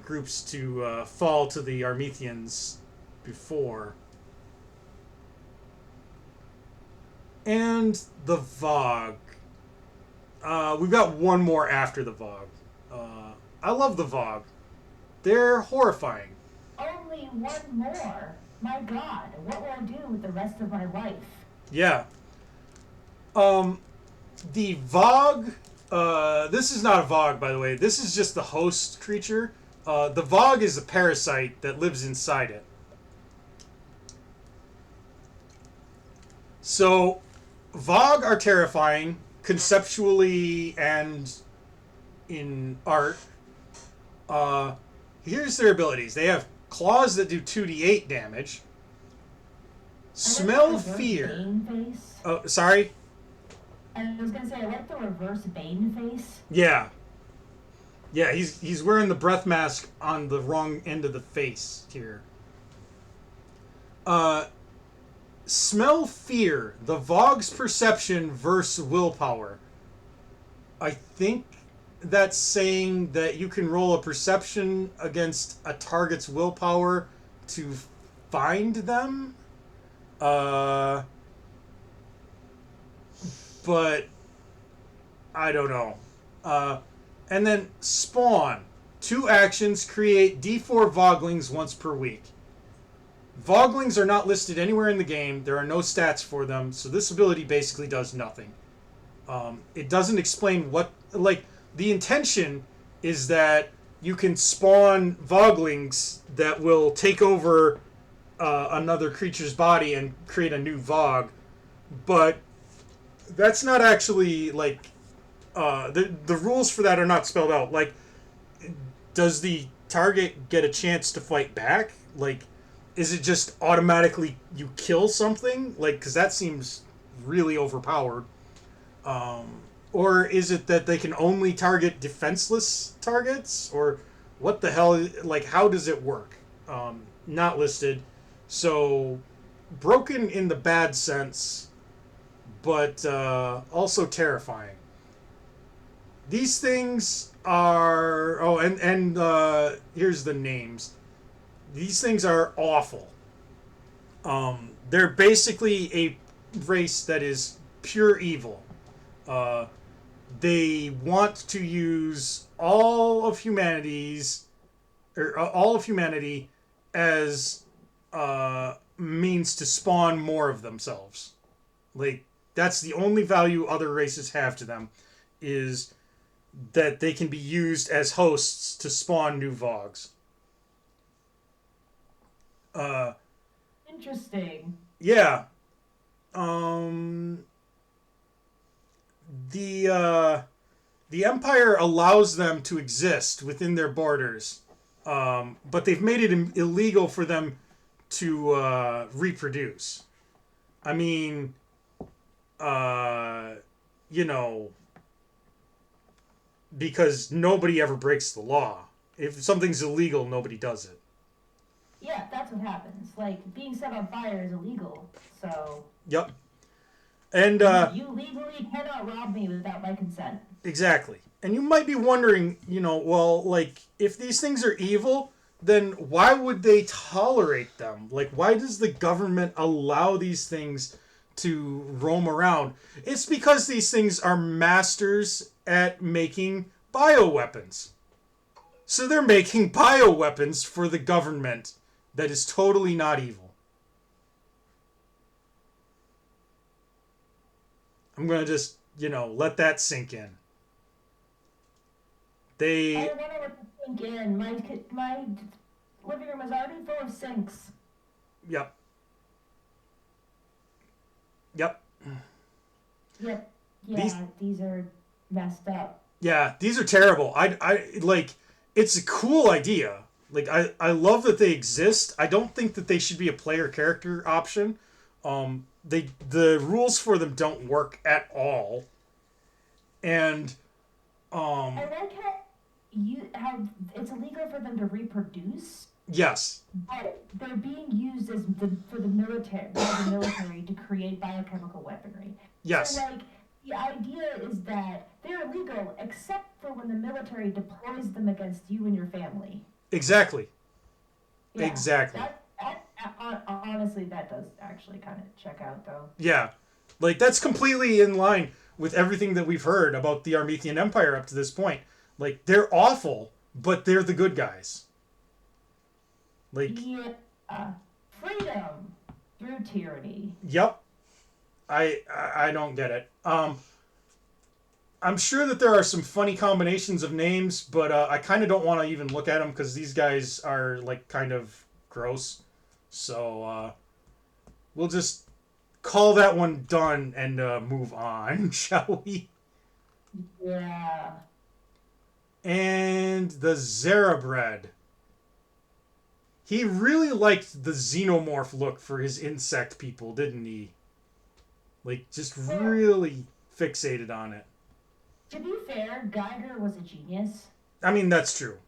groups to fall to the Armethians before. And the Vogue. We've got one more after the Vogue. I love the Vogue. They're horrifying. Only one more. My God, what will I do with the rest of my life? Yeah. The Vogue. This is not a Vogue, by the way. This is just the host creature. The Vogue is a parasite that lives inside it. So, Vogue are terrifying conceptually and in art. Here's their abilities. They have claws that do 2d8 damage. Smell fear. Bane face. Oh, sorry? I was gonna say, I like the reverse Bane face. Yeah. Yeah, he's wearing the breath mask on the wrong end of the face here. Smell fear. The Vogue's perception versus willpower. I think that's saying that you can roll a perception against a target's willpower to find them. But I don't know. And then spawn. 2 actions create D4 Voglings once per week. Voglings are not listed anywhere in the game. There are no stats for them, so this ability basically does nothing. It doesn't explain what... Like, the intention is that you can spawn Voglings that will take over another creature's body and create a new Vogue, but that's not actually, like... the rules for that are not spelled out. Like, does the target get a chance to fight back? Like, is it just automatically you kill something? Like, because that seems really overpowered. Or is it that they can only target defenseless targets? Or what the hell? Like, how does it work? Not listed. So, broken in the bad sense, but also terrifying. These things are... Oh, and here's the names. These things are awful. They're basically a race that is pure evil. They want to use all of humanity as means to spawn more of themselves. Like, that's the only value other races have to them, is that they can be used as hosts to spawn new Vogues. Interesting. Yeah. The Empire allows them to exist within their borders, but they've made it illegal for them to reproduce. I mean, you know, because nobody ever breaks the law. If something's illegal, nobody does it. Yeah, that's what happens. Like, being set on fire is illegal, so... Yep. And, you legally cannot rob me without my consent. Exactly. And you might be wondering, you know, well, like, if these things are evil, then why would they tolerate them? Like, why does the government allow these things to roam around? It's because these things are masters at making bioweapons. So they're making bioweapons for the government that is totally not evil. I'm going to just, you know, let that sink in. I don't want to sink in. My living room is already full of sinks. Yep. Yep. Yep. Yeah, these are messed up. Yeah, these are terrible. I like. It's a cool idea. Like I love that they exist. I don't think that they should be a player character option. The rules for them don't work at all. And I like how it's illegal for them to reproduce, yes, but they're being used as for the military by the military to create biochemical weaponry. yes, So like the idea is that they're illegal except for when the military deploys them against you and your family. exactly, Yeah, exactly. Honestly, that does actually kind of check out though. Yeah, like that's completely in line with everything that we've heard about the Armethian Empire up to this point. Like they're awful, but they're the good guys. Like, Yeah, freedom through tyranny. yep, I don't get it. I'm sure that there are some funny combinations of names, but I kind of don't want to even look at them because these guys are like kind of gross. So we'll just call that one done and move on, shall we? Yeah. And the Zarabred. He really liked the xenomorph look for his insect people, didn't he? Like, just really fixated on it. To be fair, Geiger was a genius. I mean, that's true.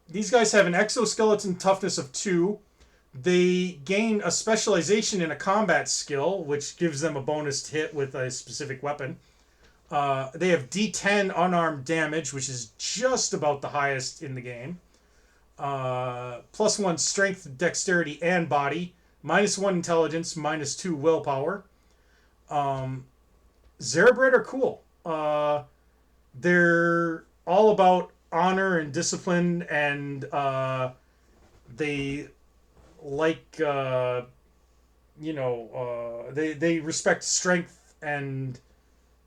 These guys have an exoskeleton toughness of 2. They gain a specialization in a combat skill, which gives them a bonus hit with a specific weapon. They have D10 unarmed damage, which is just about the highest in the game. +1 strength, dexterity, and body. -1 intelligence, -2 willpower. Zarabred are cool. They're all about honor and discipline, and they like they respect strength and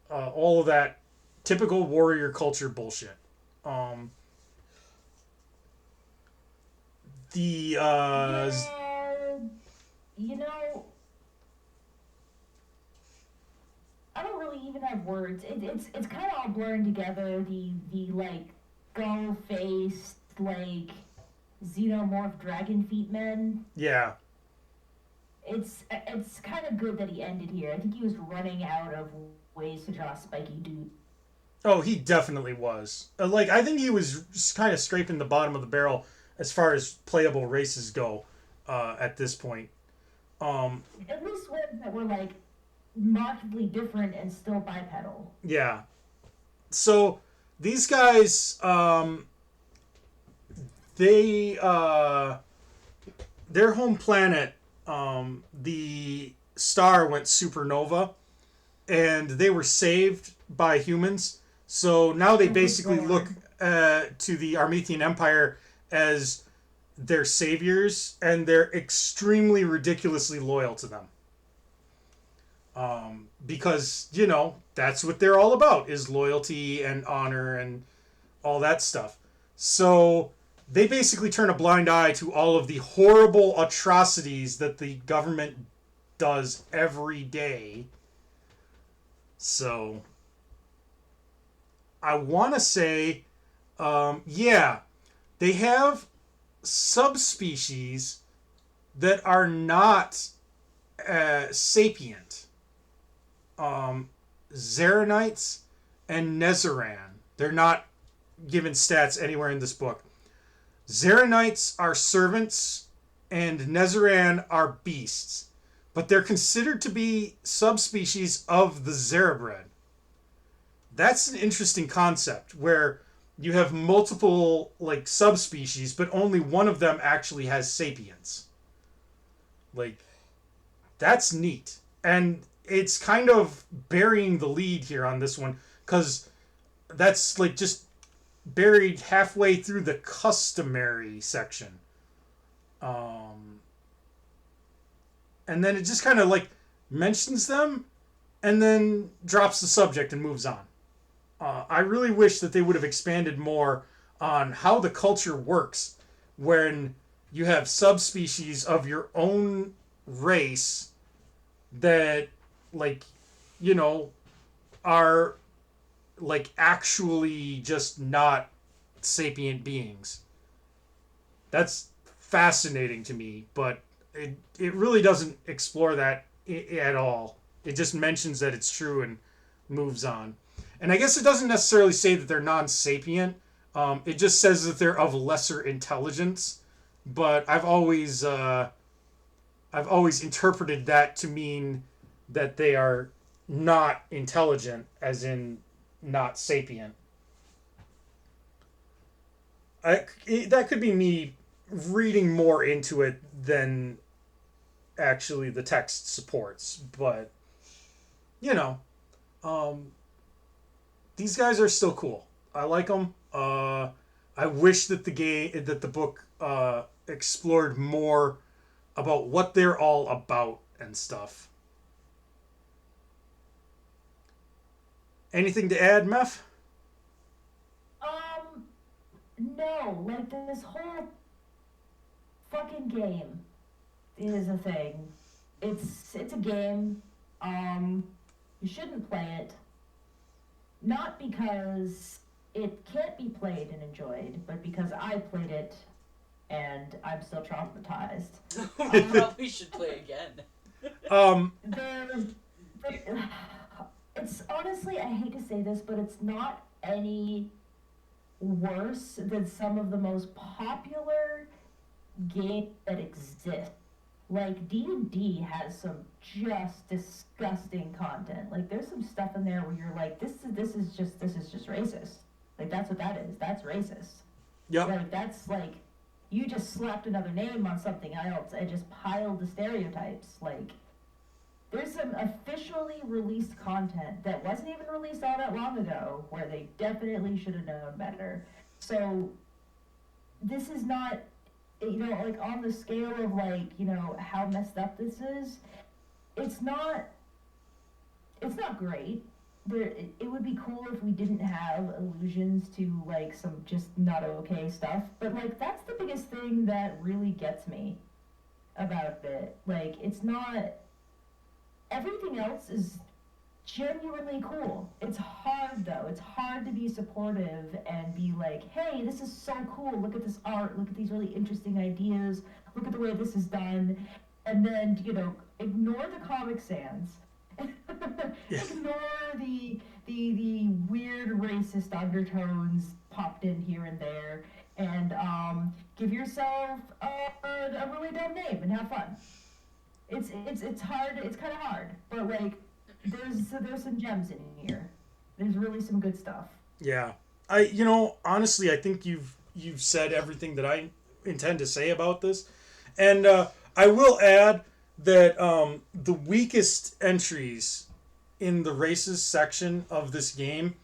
all of that typical warrior culture bullshit. Yeah, you know, I don't really even have words. It's kind of all blurring together. The like gull faced like xenomorph dragon feet men. Yeah. It's kind of good that he ended here. I think he was running out of ways to draw a spiky dude. Oh, he definitely was. Like, I think he was just kind of scraping the bottom of the barrel as far as playable races go at this point. At least ones that were like markedly different and still bipedal. Yeah. So these guys, they their home planet, the star went supernova, and they were saved by humans. So now they basically look to the Armethian Empire as their saviors, and they're extremely ridiculously loyal to them. Because, that's what they're all about, is loyalty and honor and all that stuff. So they basically turn a blind eye to all of the horrible atrocities that the government does every day. So I want to say, they have subspecies that are not sapient. Zaranites and Nezaran. They're not given stats anywhere in this book. Zaranites are servants and Nezaran are beasts, but they're considered to be subspecies of the Zarabred. That's an interesting concept where you have multiple like subspecies, but only one of them actually has sapience. Like, that's neat. And it's kind of burying the lead here on this one, because that's like just buried halfway through the customary section. And then it just kind of like mentions them and then drops the subject and moves on. I really wish that they would have expanded more on how the culture works when you have subspecies of your own race that, like, you know, are like actually just not sapient beings. That's fascinating to me, but it really doesn't explore that at all. It just mentions that it's true and moves on. And I guess it doesn't necessarily say that they're non-sapient. It just says that they're of lesser intelligence. But I've always interpreted that to mean that they are not intelligent, as in not sapient. That could be me reading more into it than actually the text supports, but you know, um, these guys are still cool. I like them. I wish that the book explored more about what they're all about and stuff. Anything to add, Meph? Um, no, like this whole fucking game is a thing. It's a game. Um, you shouldn't play it. Not because it can't be played and enjoyed, but because I played it and I'm still traumatized. We probably should play again. Um, There, it's honestly, I hate to say this, but it's not any worse than some of the most popular games that exist. Like D&D has some just disgusting content. Like there's some stuff in there where you're like, this is just racist. Like that's what that is. That's racist. yep. Like that's like you just slapped another name on something else and just piled the stereotypes. Like there's some officially released content that wasn't even released all that long ago where they definitely should have known better. So this is not, like on the scale of like, how messed up this is, it's not it's not great. It would be cool if we didn't have allusions to like some just not okay stuff, but like that's the biggest thing that really gets me about it. Like it's not, everything else is genuinely cool. It's hard though. It's hard to be supportive and be like, hey, this is so cool. Look at this art. Look at these really interesting ideas. Look at the way this is done. And then, ignore the Comic Sans. Yeah. Ignore the weird racist undertones popped in here and there. And give yourself a really dumb name and have fun. It's hard. It's kind of hard, but like there's some gems in here. There's really some good stuff. Yeah. Honestly, I think you've said everything that I intend to say about this. And I will add that the weakest entries in the races section of this game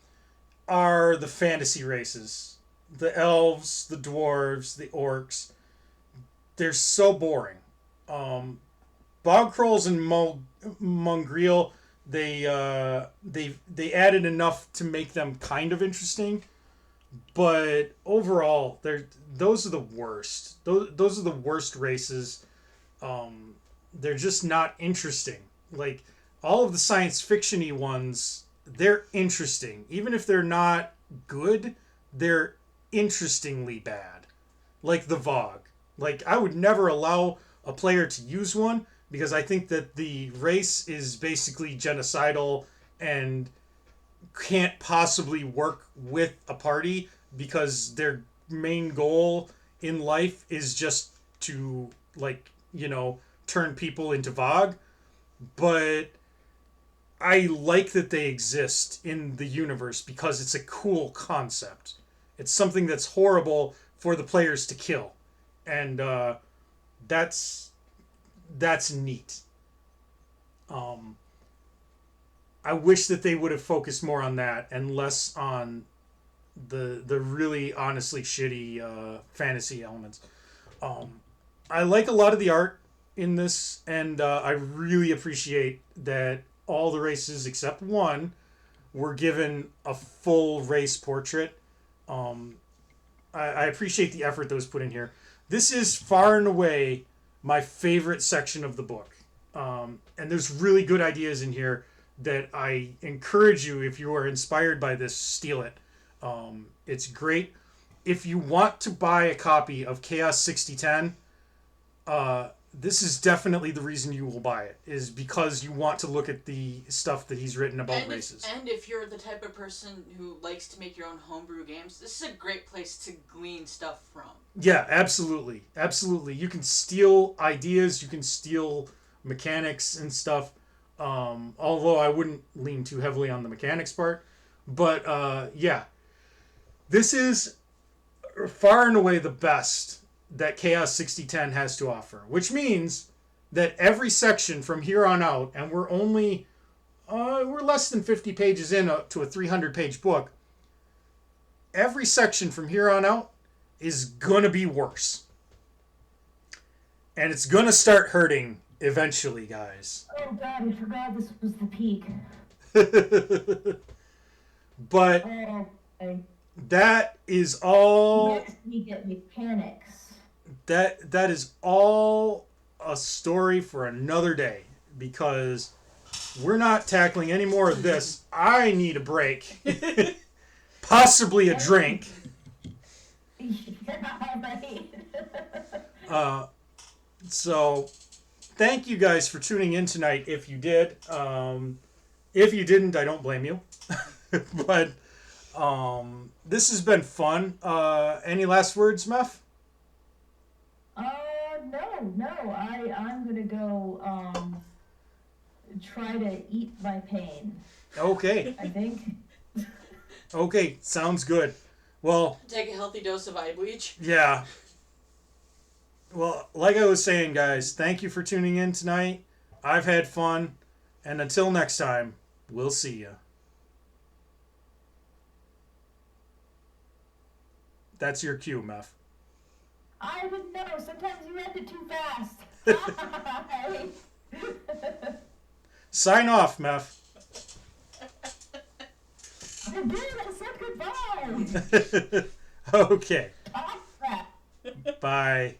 are the fantasy races. The elves, the dwarves, the orcs. They're so boring. Bog Krolls and Mongriel, they added enough to make them kind of interesting, but overall, those are the worst. Those are the worst races. They're just not interesting. Like all of the science fiction-y ones, they're interesting. Even if they're not good, they're interestingly bad. Like the Vogue. Like I would never allow a player to use one because I think that the race is basically genocidal and can't possibly work with a party because their main goal in life is just to turn people into Vogue. But I like that they exist in the universe because it's a cool concept. It's something that's horrible for the players to kill, and that's neat. Um, I wish that they would have focused more on that and less on the really honestly shitty fantasy elements. I like a lot of the art in this, and I really appreciate that all the races except one were given a full race portrait. I appreciate the effort that was put in here. This is far and away my favorite section of the book. And there's really good ideas in here that I encourage you, if you are inspired by this, steal it. It's great. If you want to buy a copy of Chaos 6010, this is definitely the reason you will buy it, is because you want to look at the stuff that he's written about races. And if you're the type of person who likes to make your own homebrew games, this is a great place to glean stuff from. Yeah, absolutely. Absolutely. You can steal ideas, you can steal mechanics and stuff. Although I wouldn't lean too heavily on the mechanics part. But, yeah. This is far and away the best that Chaos 6010 has to offer, which means that every section from here on out, and we're only we're less than 50 pages in to a 300-page book, every section from here on out is gonna be worse, and it's gonna start hurting eventually, guys. Oh god, I forgot this was the peak. But Oh, okay. that is all. Next we get mechanics. That is all a story for another day, because we're not tackling any more of this. I need a break. Possibly a drink. So thank you guys for tuning in tonight, if you did. If you didn't, I don't blame you. But this has been fun. Any last words, Meph? No. I'm gonna go try to eat my pain. Okay. I think. Okay, sounds good. Well, Take a healthy dose of eye bleach. yeah. Well, like I was saying, guys, thank you for tuning in tonight. I've had fun. And until next time, we'll see you. That's your cue, Meph. I didn't know. Sometimes you read it too fast. Bye. Sign off, Meph. I did. I said goodbye. Okay. Stop that. Bye.